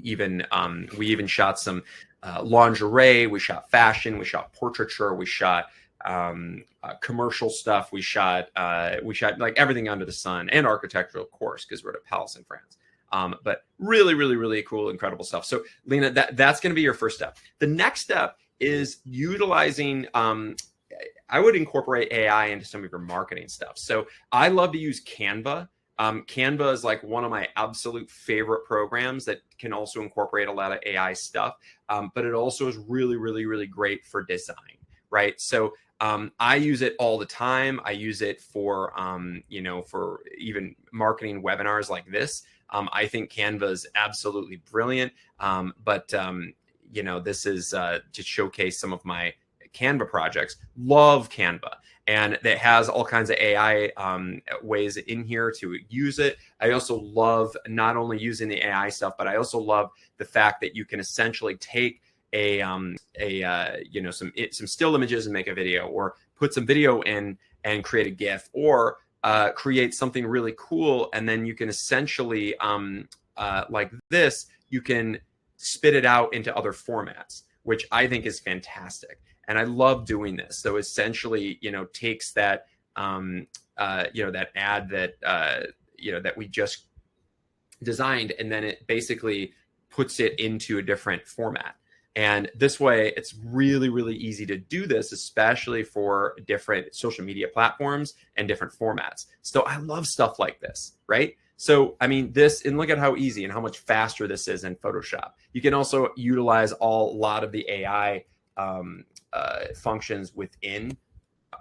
we even shot some lingerie, we shot fashion, we shot portraiture, we shot commercial stuff, we shot like everything under the sun, and architectural, of course, because we're at a palace in France. But really, really, really cool, incredible stuff. So Lena, that's going to be your first step. The next step is utilizing, I would incorporate AI into some of your marketing stuff. So I love to use Canva. Canva is like one of my absolute favorite programs that can also incorporate a lot of AI stuff. But it also is really, really, really great for design, right? So I use it all the time. I use it for, for even marketing webinars like this. I think Canva is absolutely brilliant. But this is to showcase some of my Canva projects. Love Canva. And it has all kinds of AI ways in here to use it. I also love not only using the AI stuff, but I also love the fact that you can essentially take some still images and make a video, or put some video in and create a GIF, or create something really cool, and then you can essentially like this, you can spit it out into other formats, which I think is fantastic. And I love doing this. So essentially, takes that, that ad that, that we just designed, and then it basically puts it into a different format. And this way, it's really, really easy to do this, especially for different social media platforms and different formats. So I love stuff like this, right? So, I mean, this, and look at how easy and how much faster this is in Photoshop. You can also utilize a lot of the AI functions within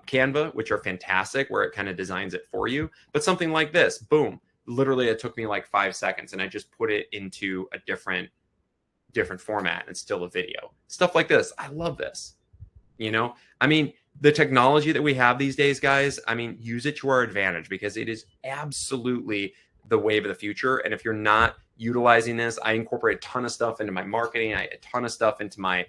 Canva, which are fantastic, where it kind of designs it for you. But something like this, boom, literally it took me like 5 seconds and I just put it into a different format and still a video. Stuff like this. I love this. You know, I mean, the technology that we have these days, guys, I mean, use it to our advantage because it is absolutely the wave of the future. And if you're not utilizing this, I incorporate a ton of stuff into my marketing, a ton of stuff into my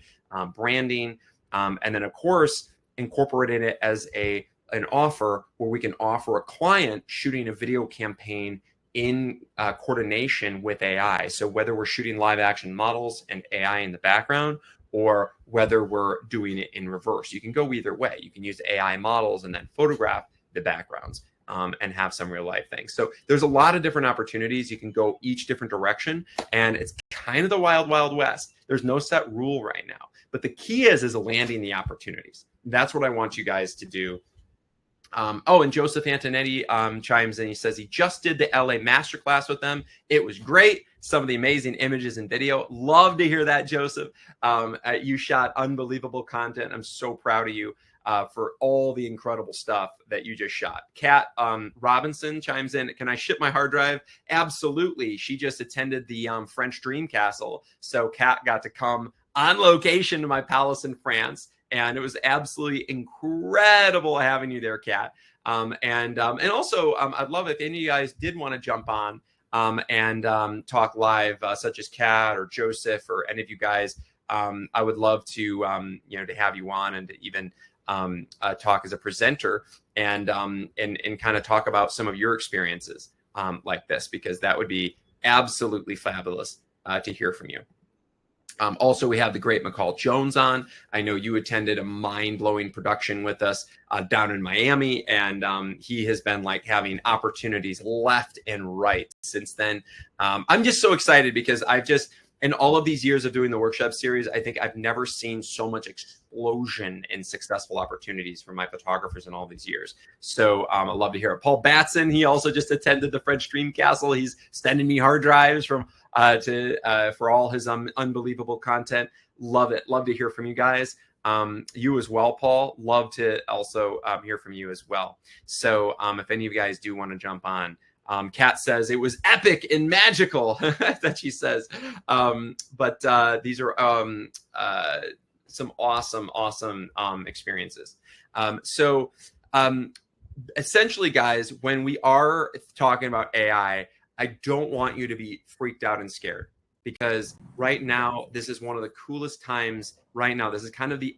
branding. And then, of course, incorporating it as an offer where we can offer a client shooting a video campaign in coordination with AI. So whether we're shooting live action models and AI in the background, or whether we're doing it in reverse, you can go either way. You can use AI models and then photograph the backgrounds and have some real life things. So there's a lot of different opportunities. You can go each different direction, and it's kind of the wild, wild west. There's no set rule right now, but the key is landing the opportunities. That's what I want you guys to do. And Joseph Antonetti chimes in. He says he just did the LA masterclass with them. It was great. Some of the amazing images and video. Love to hear that, Joseph. You shot unbelievable content. I'm so proud of you for all the incredible stuff that you just shot. Kat Robinson chimes in. Can I ship my hard drive? Absolutely. She just attended the French Dream Castle. So Kat got to come on location to my palace in France. And it was absolutely incredible having you there, Kat. And also, I'd love if any of you guys did want to jump on and talk live, such as Kat or Joseph or any of you guys. I would love to, to have you on and to even talk as a presenter and kind of talk about some of your experiences like this, because that would be absolutely fabulous to hear from you. Also, we have the great McCall Jones on. I know you attended a mind-blowing production with us down in Miami, and he has been like having opportunities left and right since then. I'm just so excited because in all of these years of doing the workshop series, I think I've never seen so much explosion in successful opportunities for my photographers in all these years. So I'd love to hear it. Paul Batson, he also just attended the French Dream Castle. He's sending me hard drives for all his unbelievable content. Love it. Love to hear from you guys. You as well, Paul. Love to also hear from you as well. So if any of you guys do want to jump on, Kat says it was epic and magical that she says. But these are some awesome experiences. So essentially, guys, when we are talking about AI, I don't want you to be freaked out and scared, because right now, this is one of the coolest times right now. This is kind of the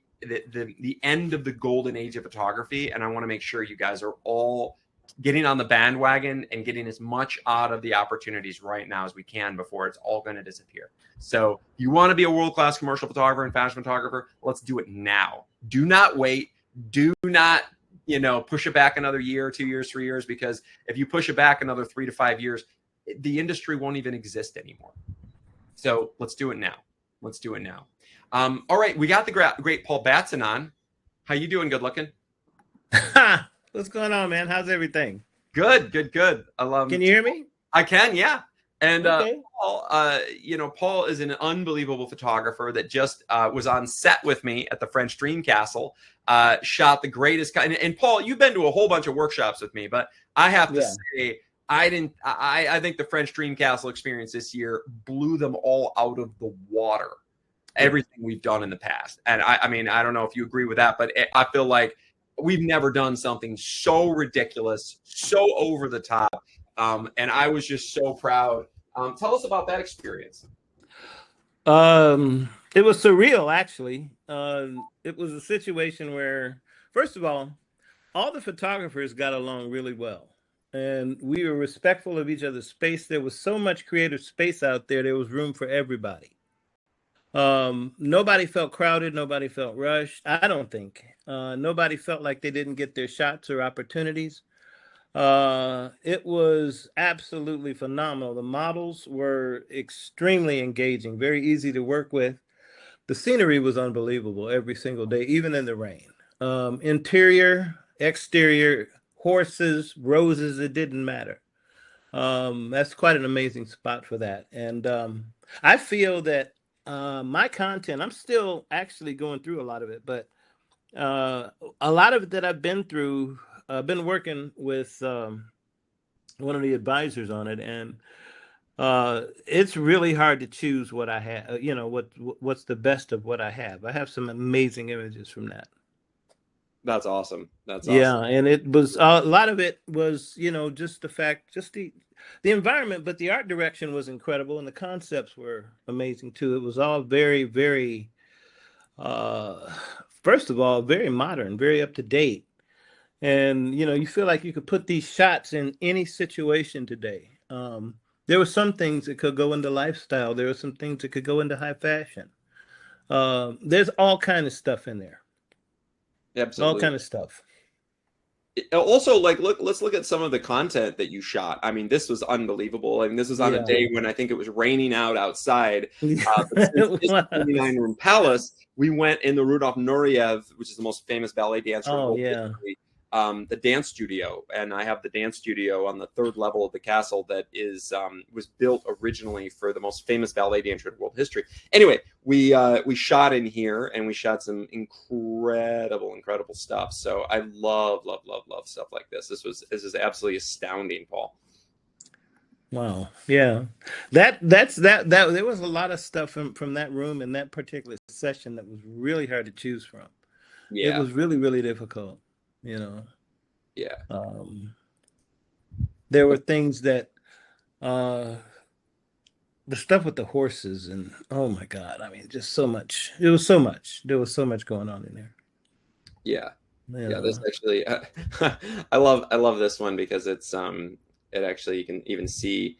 end of the golden age of photography. And I want to make sure you guys are all getting on the bandwagon and getting as much out of the opportunities right now as we can before it's all going to disappear. So you want to be a world-class commercial photographer and fashion photographer, let's do it now. Do not wait. Do not, push it back another year, 2 years, 3 years, because if you push it back another 3 to 5 years, the industry won't even exist anymore. So let's do it now. Let's do it now. All right. We got the great Paul Batson on. How you doing? Good looking. What's going on, man? How's everything? Good. Can you hear me? I can, yeah. And okay. Paul is an unbelievable photographer that just was on set with me at the French Dream Castle. Shot the greatest kind. And Paul, you've been to a whole bunch of workshops with me, but I have to say, I think the French Dream Castle experience this year blew them all out of the water. Everything we've done in the past, and I mean, I don't know if you agree with that, but I feel like we've never done something so ridiculous, so over the top. And I was just so proud. Tell us about that experience. It was surreal, actually. It was a situation where, first of all the photographers got along really well. And we were respectful of each other's space. There was so much creative space out there. There was room for everybody. Nobody felt crowded. Nobody felt rushed. I don't think. Nobody felt like they didn't get their shots or opportunities. It was absolutely phenomenal. The models were extremely engaging, very easy to work with. The scenery was unbelievable every single day, even in the rain. Interior, exterior, horses, roses, it didn't matter. That's quite an amazing spot for that. And I feel that my content, I'm still actually going through a lot of it, but uh, a lot of it that I've been through, I've been working with one of the advisors on it, and it's really hard to choose what I have. What's the best of what I have. I have some amazing images from that. That's awesome. That's awesome. Yeah, and it was a lot of it was, just the fact, just the environment, but the art direction was incredible, and the concepts were amazing too. It was all very, very, uh, first of all, very modern, very up to date, and you feel like you could put these shots in any situation today. There were some things that could go into lifestyle. There were some things that could go into high fashion. There's all kind of stuff in there. All Absolutely. kind of stuff. Also, like, let's look at some of the content that you shot. I mean, this was unbelievable. I mean, this was on a Yeah. day when I think it was raining out outside. But since It it's a 29 was. room palace, we went in the Rudolf Nureyev, which is the most famous ballet dancer in Oh world yeah. history, the dance studio. And I have the dance studio on the third level of the castle that is was built originally for the most famous ballet dancer in world history. Anyway, we shot in here and we shot some incredible stuff. So I love stuff like this. This is absolutely astounding, Paul. Wow. Yeah. That there was a lot of stuff from that room in that particular session that was really hard to choose from. It Yeah, was really, really difficult, you know. yeah. Um, there were things that uh the stuff with the horses and oh my God, I mean just so much. It was so much. There was so much going on in there. Yeah. You Yeah, this know. actually I love this one because it actually you can even see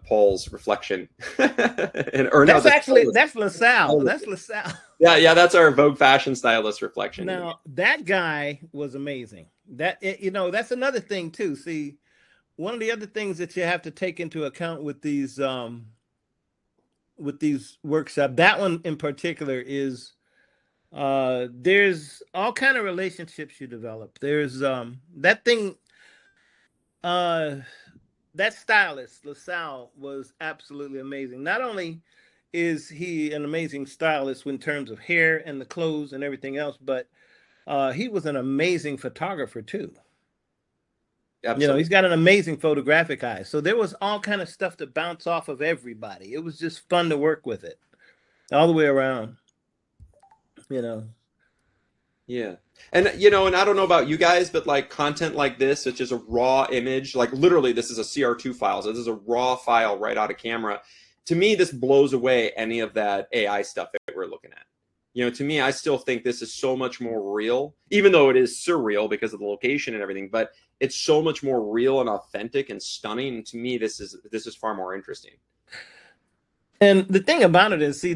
Paul's reflection. Or no, That's the actually that's LaSalle. That's LaSalle. yeah, that's our Vogue fashion stylist reflection. Now that guy was amazing. That's another thing too. See, one of the other things that you have to take into account with these workshops, that one in particular is there's all kind of relationships you develop. There's that thing uh that stylist, LaSalle, was absolutely amazing. Not only is he an amazing stylist in terms of hair and the clothes and everything else, but he was an amazing photographer too. Absolutely. He's got an amazing photographic eye. So there was all kind of stuff to bounce off of everybody. It was just fun to work with it all the way around. You know. Yeah. And and I don't know about you guys, but like content like this, which is a raw image, like literally this is a CR2 file. So this is a raw file right out of camera. To me, this blows away any of that AI stuff that we're looking at. To me, I still think this is so much more real, even though it is surreal because of the location and everything, but it's so much more real and authentic and stunning. And to me, this is far more interesting. And the thing about it is, see,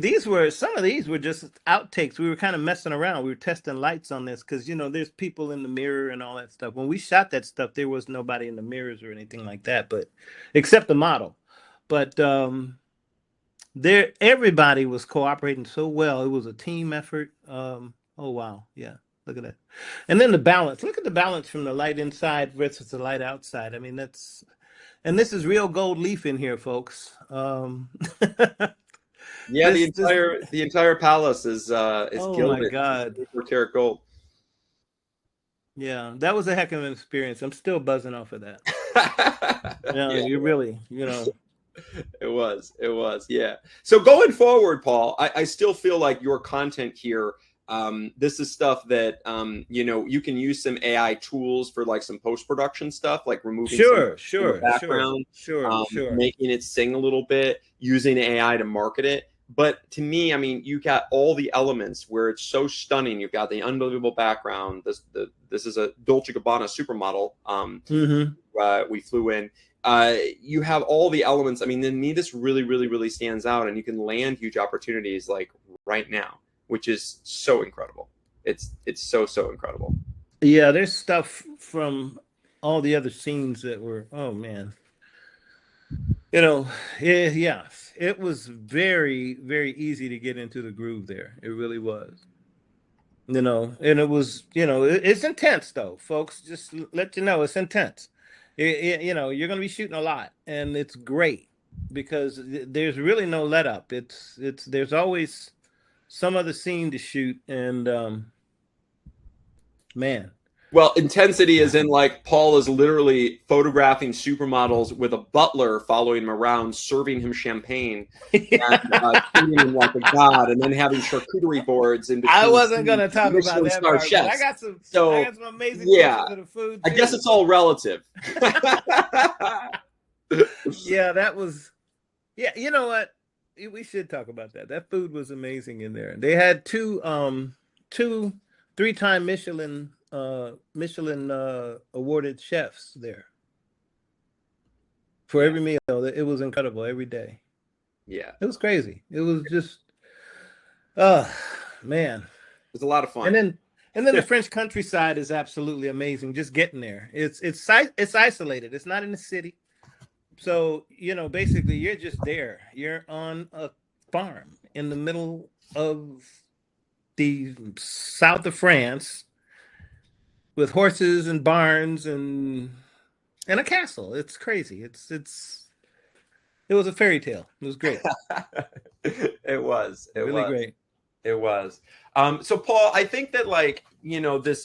some of these were just outtakes. We were kind of messing around. We were testing lights on this because there's people in the mirror and all that stuff. When we shot that stuff, there was nobody in the mirrors or anything like that, but except the model. But everybody was cooperating so well. It was a team effort. Oh wow, yeah, look at that. And then the balance. Look at the balance from the light inside versus the light outside. I mean, and this is real gold leaf in here, folks. Yeah, This this the entire palace is oh my gilded. God. 4 karat gold. Yeah, that was a heck of an experience. I'm still buzzing off of that. Yeah, Yeah, you really, it was, yeah. So going forward, Paul, I still feel like your content here, this is stuff that you can use some AI tools for like some post-production stuff, like removing some in the background, sure. making it sing a little bit, using AI to market it. But to me, I mean, you got all the elements where it's so stunning. You've got the unbelievable background. This is a Dolce Gabbana supermodel. We flew in. You have all the elements. I mean, to me, this really stands out, and you can land huge opportunities like right now, which is so incredible. It's so incredible. Yeah, there's stuff from all the other scenes that were, oh man. You know, yeah, it was very, very easy to get into the groove there. It really was. And it was, it's intense though, folks. Just let you know, it's intense. You're going to be shooting a lot, and it's great because there's really no let up. There's always some other scene to shoot, and man. Well, intensity is in like Paul is literally photographing supermodels with a butler following him around, serving him champagne and treating him like a god, and then having charcuterie boards in between. I wasn't going to talk about that part, chefs. but I got some amazing pictures of the food too. I guess it's all relative. Yeah, that was. Yeah, you know what? We should talk about that. That food was amazing in there. They had two 3-time Michelin awarded chefs there for every meal. It was incredible every day. Yeah, it was crazy. It was just, man, it was a lot of fun. And then the French countryside is absolutely amazing. Just getting there, it's isolated. It's not in the city, so basically you're just there. You're on a farm in the middle of the south of France, with horses and barns and a castle. It's crazy. It was a fairy tale. It was great. It was really great. It was. So Paul, I think that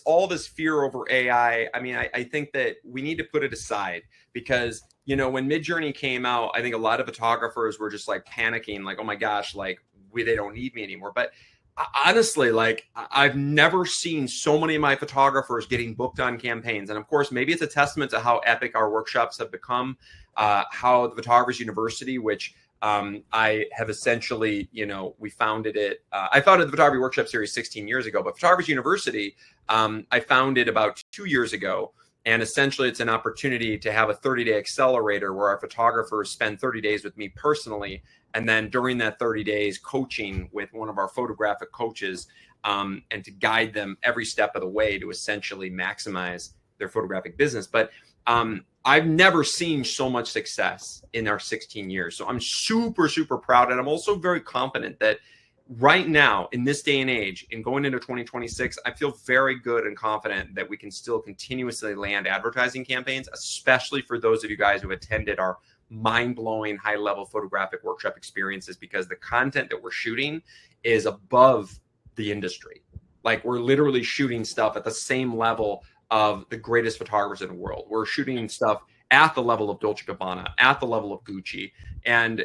all this fear over AI, I mean, I think that we need to put it aside because, when Midjourney came out, I think a lot of photographers were just like panicking, like, oh my gosh, like they don't need me anymore. But honestly, like I've never seen so many of my photographers getting booked on campaigns. And of course, maybe it's a testament to how epic our workshops have become, how the Photographers University, which I have essentially, we founded it. I founded the Photography Workshop Series 16 years ago, but Photographers University, I founded about 2 years ago. And essentially, it's an opportunity to have a 30-day accelerator where our photographers spend 30 days with me personally. And then during that 30 days, coaching with one of our photographic coaches and to guide them every step of the way to essentially maximize their photographic business. But I've never seen so much success in our 16 years. So I'm super, super proud. And I'm also very confident that right now, in this day and age, and going into 2026, I feel very good and confident that we can still continuously land advertising campaigns, especially for those of you guys who attended our mind-blowing high-level photographic workshop experiences, because the content that we're shooting is above the industry. Like we're literally shooting stuff at the same level of the greatest photographers in the world. We're shooting stuff at the level of Dolce & Gabbana, at the level of Gucci. And,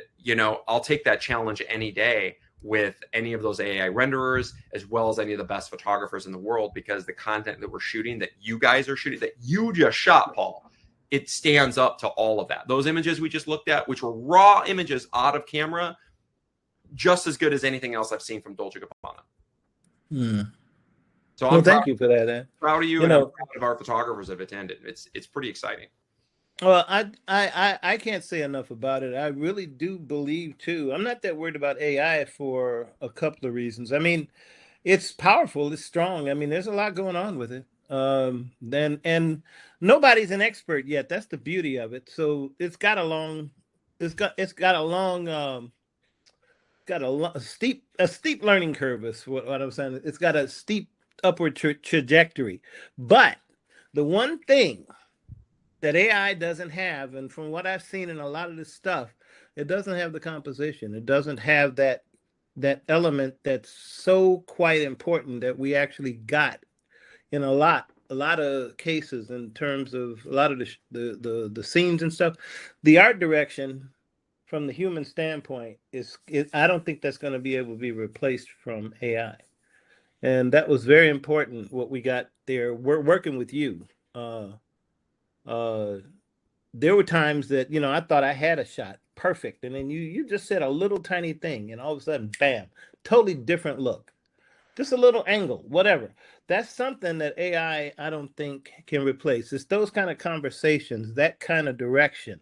I'll take that challenge any day with any of those AI renderers, as well as any of the best photographers in the world, because the content that we're shooting, that you guys are shooting, that you just shot, Paul, it stands up to all of that. Those images we just looked at, which were raw images out of camera, just as good as anything else I've seen from Dolce & Gabbana. So I'm thank you for that. Proud of you, and I'm proud of our photographers that have attended. It's pretty exciting. Well, I can't say enough about it. I really do believe too. I'm not that worried about AI for a couple of reasons. I mean, it's powerful, it's strong. I mean, there's a lot going on with it. And nobody's an expert yet. That's the beauty of it. So it's got a steep learning curve is what I'm saying. It's got a steep upward trajectory. But the one thing that AI doesn't have, and from what I've seen in a lot of this stuff, it doesn't have the composition. It doesn't have that element that's so quite important that we actually got in a lot of cases in terms of a lot of the scenes and stuff. The art direction from the human standpoint I don't think that's going to be able to be replaced from AI. And that was very important what we got there. We're working with you. There were times that, I thought I had a shot perfect. And then you just said a little tiny thing and all of a sudden, bam, totally different look. Just a little angle, whatever. That's something that AI, I don't think can replace. It's those kind of conversations, that kind of direction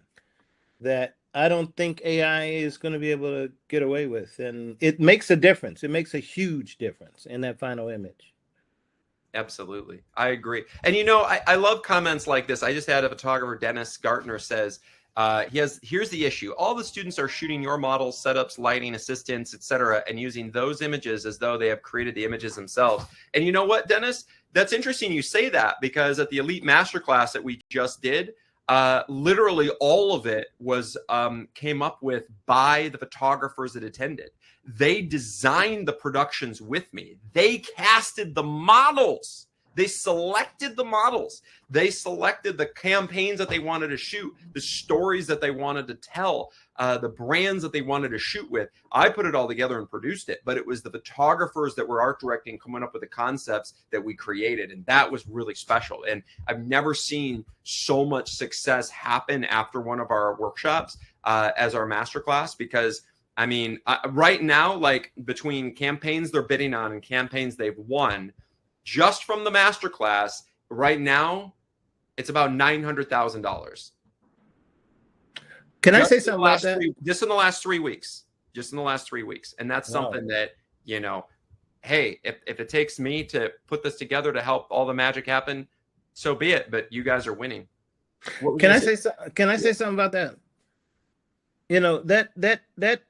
that I don't think AI is going to be able to get away with. And it makes a difference. It makes a huge difference in that final image. Absolutely. I agree. And, I love comments like this. I just had a photographer, Dennis Gartner, says, Here's the issue. All the students are shooting your models, setups, lighting, assistants, etc., and using those images as though they have created the images themselves. And you know what, Dennis? That's interesting you say that, because at the Elite Masterclass that we just did, literally all of it was came up with by the photographers that attended. They designed the productions with me. They casted the models. They selected the models. They selected the campaigns that they wanted to shoot, the stories that they wanted to tell, the brands that they wanted to shoot with. I put it all together and produced it, but it was the photographers that were art directing coming up with the concepts that we created, and that was really special. And I've never seen so much success happen after one of our workshops as our masterclass, because I mean, right now, like between campaigns they're bidding on and campaigns they've won, just from the masterclass, right now, it's about $900,000. Can I say something about that? Just in the last 3 weeks. Just in the last 3 weeks. And that's something that, you know, hey, if it takes me to put this together to help all the magic happen, so be it. But you guys are winning. Can I say something about that? You know, that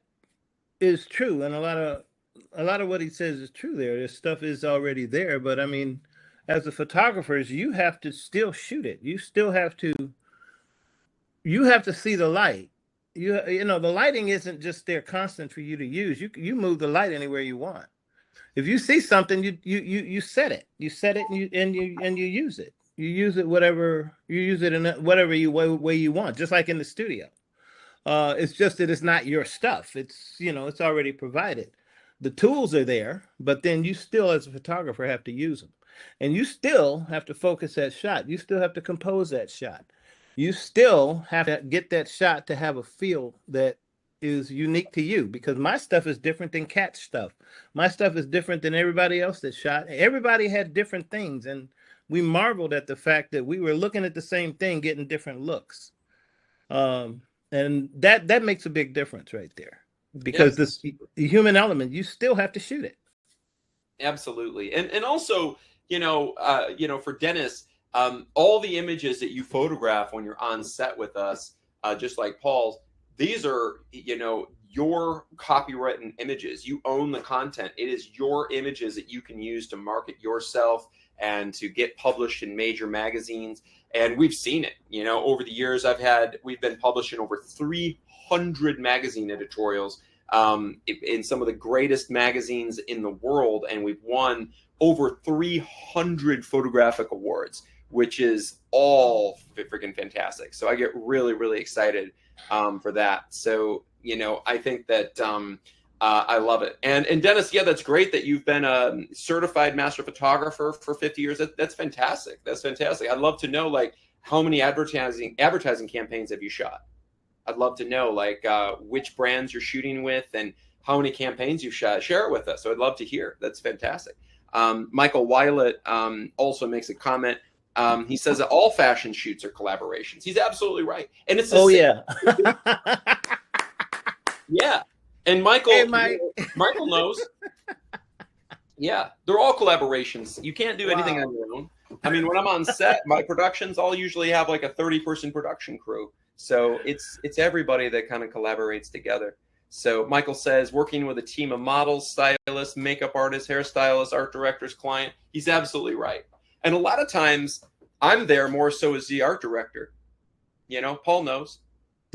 is true, and a lot of what he says is true there. This stuff is already there, but I mean, as the photographers, you have to still shoot it. You still have to see the light. You know, the lighting isn't just there constant for you to use. You move the light anywhere you want. If you see something, you set it. You set it and you use it. You use it in whatever way you want, just like in the studio. It's just that it's not your stuff. It's, you know, it's already provided. The tools are there, but then you still, as a photographer, have to use them. And you still have to focus that shot. You still have to compose that shot. You still have to get that shot to have a feel that is unique to you, because my stuff is different than Kat's stuff. My stuff is different than everybody else that shot. Everybody had different things, and we marveled at the fact that we were looking at the same thing, getting different looks. And that makes a big difference right there. Because the human element, you still have to shoot it. Absolutely. And also, you know, for Dennis, all the images that you photograph when you're on set with us, just like Paul's, these are, you know, your copywritten images. You own the content. It is your images that you can use to market yourself and to get published in major magazines. And we've seen it, you know, over the years. We've been published in over 300 magazine editorials in some of the greatest magazines in the world. And we've won over 300 photographic awards, which is all freaking fantastic. So I get really, really excited for that. So, you know, I think that I love it. And Dennis, yeah, that's great that you've been a certified master photographer for 50 years. That's fantastic. That's fantastic. I'd love to know, like, how many advertising campaigns have you shot? I'd love to know, like, which brands you're shooting with and how many campaigns you've shot. Share it with us. So I'd love to hear. That's fantastic. Michael Weilet also makes a comment. He says that all fashion shoots are collaborations. He's absolutely right. And it's yeah. And Michael, Michael knows. Yeah, they're all collaborations. You can't do anything on your own. I mean, when I'm on set, my productions, I'll usually have like a 30-person production crew. So it's everybody that kind of collaborates together. So Michael says, working with a team of models, stylists, makeup artists, hairstylists, art directors, client. He's absolutely right. And a lot of times I'm there more so as the art director. You know, Paul knows.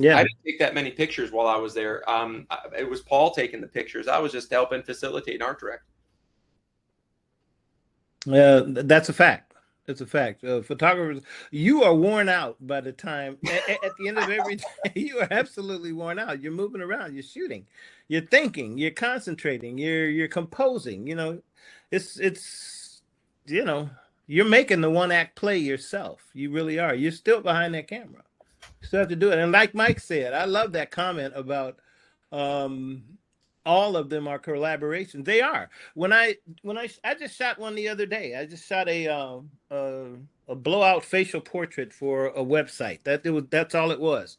Yeah, I didn't take that many pictures while I was there. It was Paul taking the pictures. I was just helping facilitate an art direct. That's a fact. It's a fact. Photographers, you are worn out by the time at the end of every day. You are absolutely worn out. You're moving around. You're shooting. You're thinking. You're concentrating. You're composing. You know, it's you know, you're making the one act play yourself. You really are. You're still behind that camera. You still have to do it. And like Mike said, I love that comment about all of them are collaborations. They are. When I just shot one the other day. I just shot a blowout facial portrait for a website. That's all it was.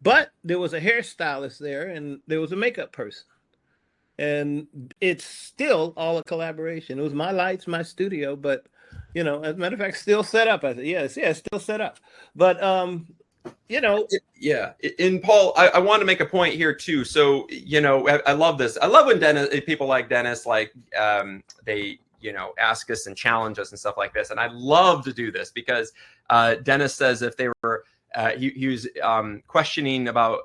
But there was a hairstylist there, and there was a makeup person, and it's still all a collaboration. It was my lights, my studio, but you know, as a matter of fact, still set up. I said, yes, still set up. But you know, Yeah. And Paul, I want to make a point here too. So, I love this. I love when people like Dennis, like they, ask us and challenge us and stuff like this. And I love to do this because Dennis says if they were, he was questioning about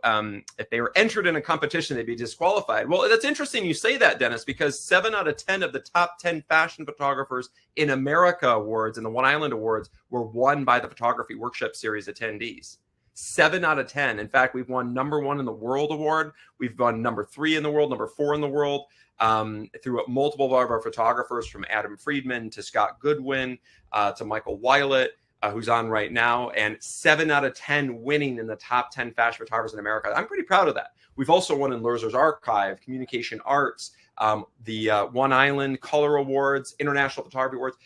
if they were entered in a competition, they'd be disqualified. Well, that's interesting you say that, Dennis, because 7 out of 10 of the top 10 fashion photographers in America awards and the One Island Awards were won by the Photography Workshop Series attendees. 7 out of 10. In fact, we've won #1 in the world award. We've won #3 in the world, #4 in the world, through multiple of our photographers, from Adam Friedman to Scott Goodwin to Michael Weilet, who's on right now, and 7 out of 10 winning in the top 10 fashion photographers in America. I'm pretty proud of that. We've also won in Lurzer's Archive, Communication Arts, the One Island Color Awards, International Photography Awards,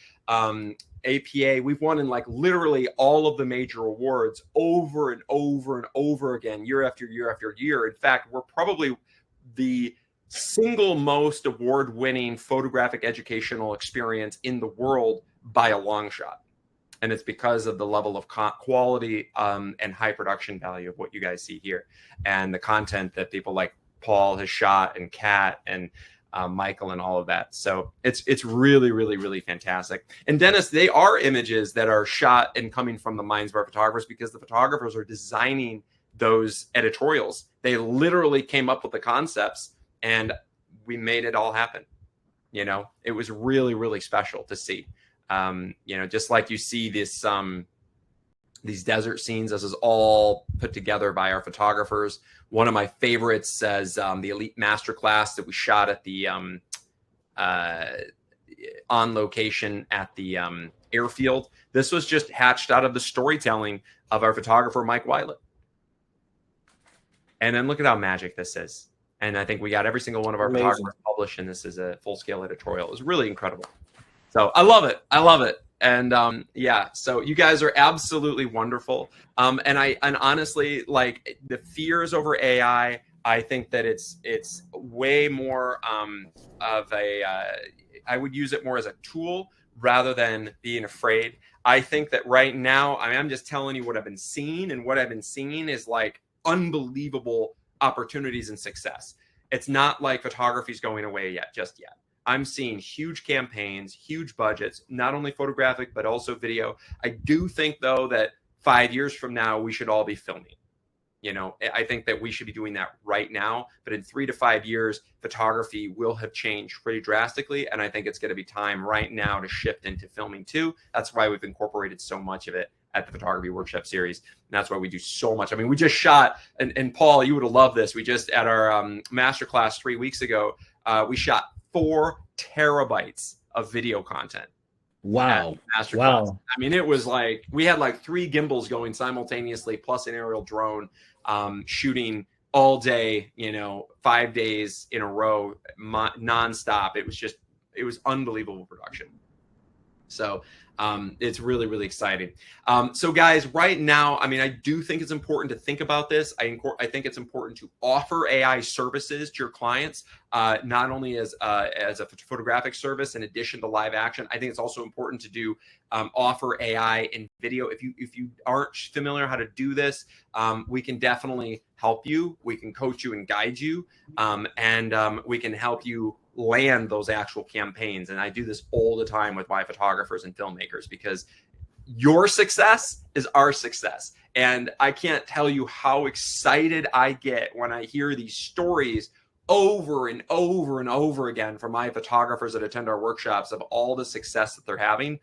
APA. We've won in like literally all of the major awards over and over and over again, year after year after year. In fact, we're probably the single most award-winning photographic educational experience in the world by a long shot. And it's because of the level of quality and high production value of what you guys see here, and the content that people like Paul has shot, and Kat and Michael and all of that. So it's really, really, really fantastic. And Dennis, they are images that are shot and coming from the minds of our photographers, because the photographers are designing those editorials. They literally came up with the concepts and we made it all happen. It was really, really special to see. Just like you see this, these desert scenes, this is all put together by our photographers. One of my favorites says the Elite Masterclass that we shot at the on location at the airfield. This was just hatched out of the storytelling of our photographer, Mike Weilet. And then look at how magic this is. And I think we got every single one of our photographers published, and this is a full-scale editorial. It was really incredible. So I love it. I love it. And so you guys are absolutely wonderful. And honestly, like, the fears over AI, I think that it's way more of a, I would use it more as a tool rather than being afraid. I think that right now, I'm just telling you what I've been seeing, and what I've been seeing is like unbelievable opportunities and success. It's not like photography is going away just yet. I'm seeing huge campaigns, huge budgets, not only photographic, but also video. I do think, though, that 5 years from now, we should all be filming. I think that we should be doing that right now. But in 3 to 5 years, photography will have changed pretty drastically. And I think it's going to be time right now to shift into filming too. That's why we've incorporated so much of it at the Photography Workshop Series. And that's why we do so much. I mean, we just shot, and Paul, you would have loved this. We just, at our masterclass 3 weeks ago, we shot 4 terabytes of video content. Wow. Wow. I mean, it was like, we had like 3 gimbals going simultaneously, plus an aerial drone, shooting all day, 5 days in a row, nonstop. It was unbelievable production. So it's really, really exciting. So guys, right now, I mean, I do think it's important to think about this. I think it's important to offer AI services to your clients, not only as a photographic service in addition to live action. I think it's also important to do offer AI in video. If you aren't familiar how to do this, we can definitely help you. We can coach you and guide you, and we can help you land those actual campaigns. And I do this all the time with my photographers and filmmakers, because your success is our success. And I can't tell you how excited I get when I hear these stories over and over and over again from my photographers that attend our workshops of all the success that they're having,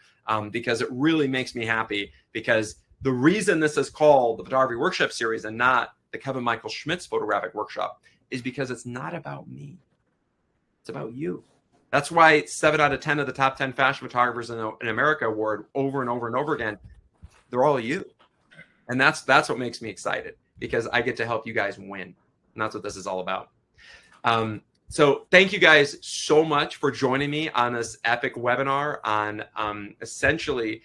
because it really makes me happy. Because the reason this is called the Photography Workshop Series and not the Kevin Michael Schmitz Photographic Workshop is because it's not about me. It's about you. That's why 7 out of 10 of the top 10 fashion photographers in America award over and over and over again, they're all you. And that's what makes me excited, because I get to help you guys win. And that's what this is all about. So thank you guys so much for joining me on this epic webinar on essentially,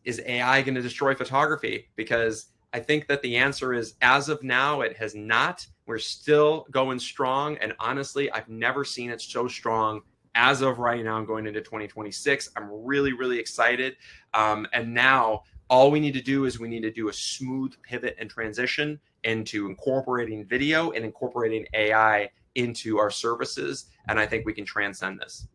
is AI going to destroy photography? Because I think that the answer is, as of now, it has not. We're still going strong. And honestly, I've never seen it so strong as of right now, going into 2026. I'm really, really excited. And now All we need to do is we need to do a smooth pivot and transition into incorporating video and incorporating AI into our services. And I think we can transcend this.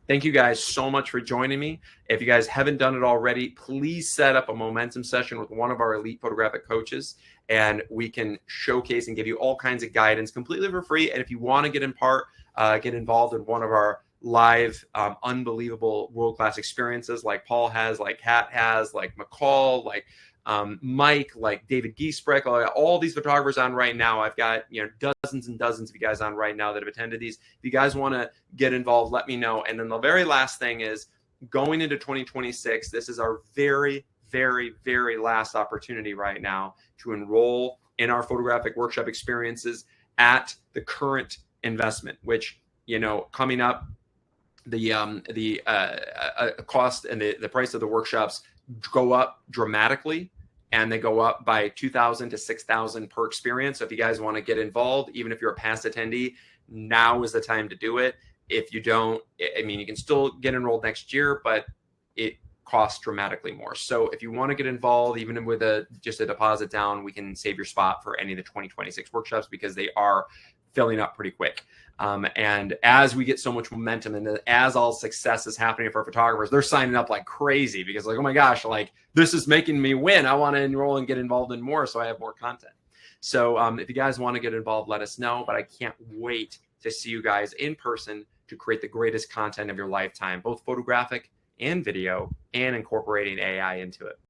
Thank you guys so much for joining me. If you guys haven't done it already, please set up a momentum session with one of our elite photographic coaches, and we can showcase and give you all kinds of guidance completely for free. And if you want to get involved in one of our live, unbelievable world-class experiences like Paul has, like Kat has, like McCall, like Mike, like David Giesbrecht, all these photographers on right now. I've got dozens and dozens of you guys on right now that have attended these. If you guys want to get involved, let me know. And then the very last thing is, going into 2026, this is our very, very, very last opportunity right now to enroll in our photographic workshop experiences at the current investment, which, coming up, the cost and the price of the workshops go up dramatically, and they go up by $2,000 to $6,000 per experience. So if you guys want to get involved, even if you're a past attendee, now is the time to do it. If you don't, you can still get enrolled next year, but it costs dramatically more. So if you want to get involved, even with just a deposit down, we can save your spot for any of the 2026 workshops, because they are filling up pretty quick. And as we get so much momentum, and as all success is happening for photographers, they're signing up like crazy, because like, oh my gosh, like this is making me win. I want to enroll and get involved in more, so I have more content. So if you guys want to get involved, let us know. But I can't wait to see you guys in person to create the greatest content of your lifetime, both photographic and video, and incorporating AI into it.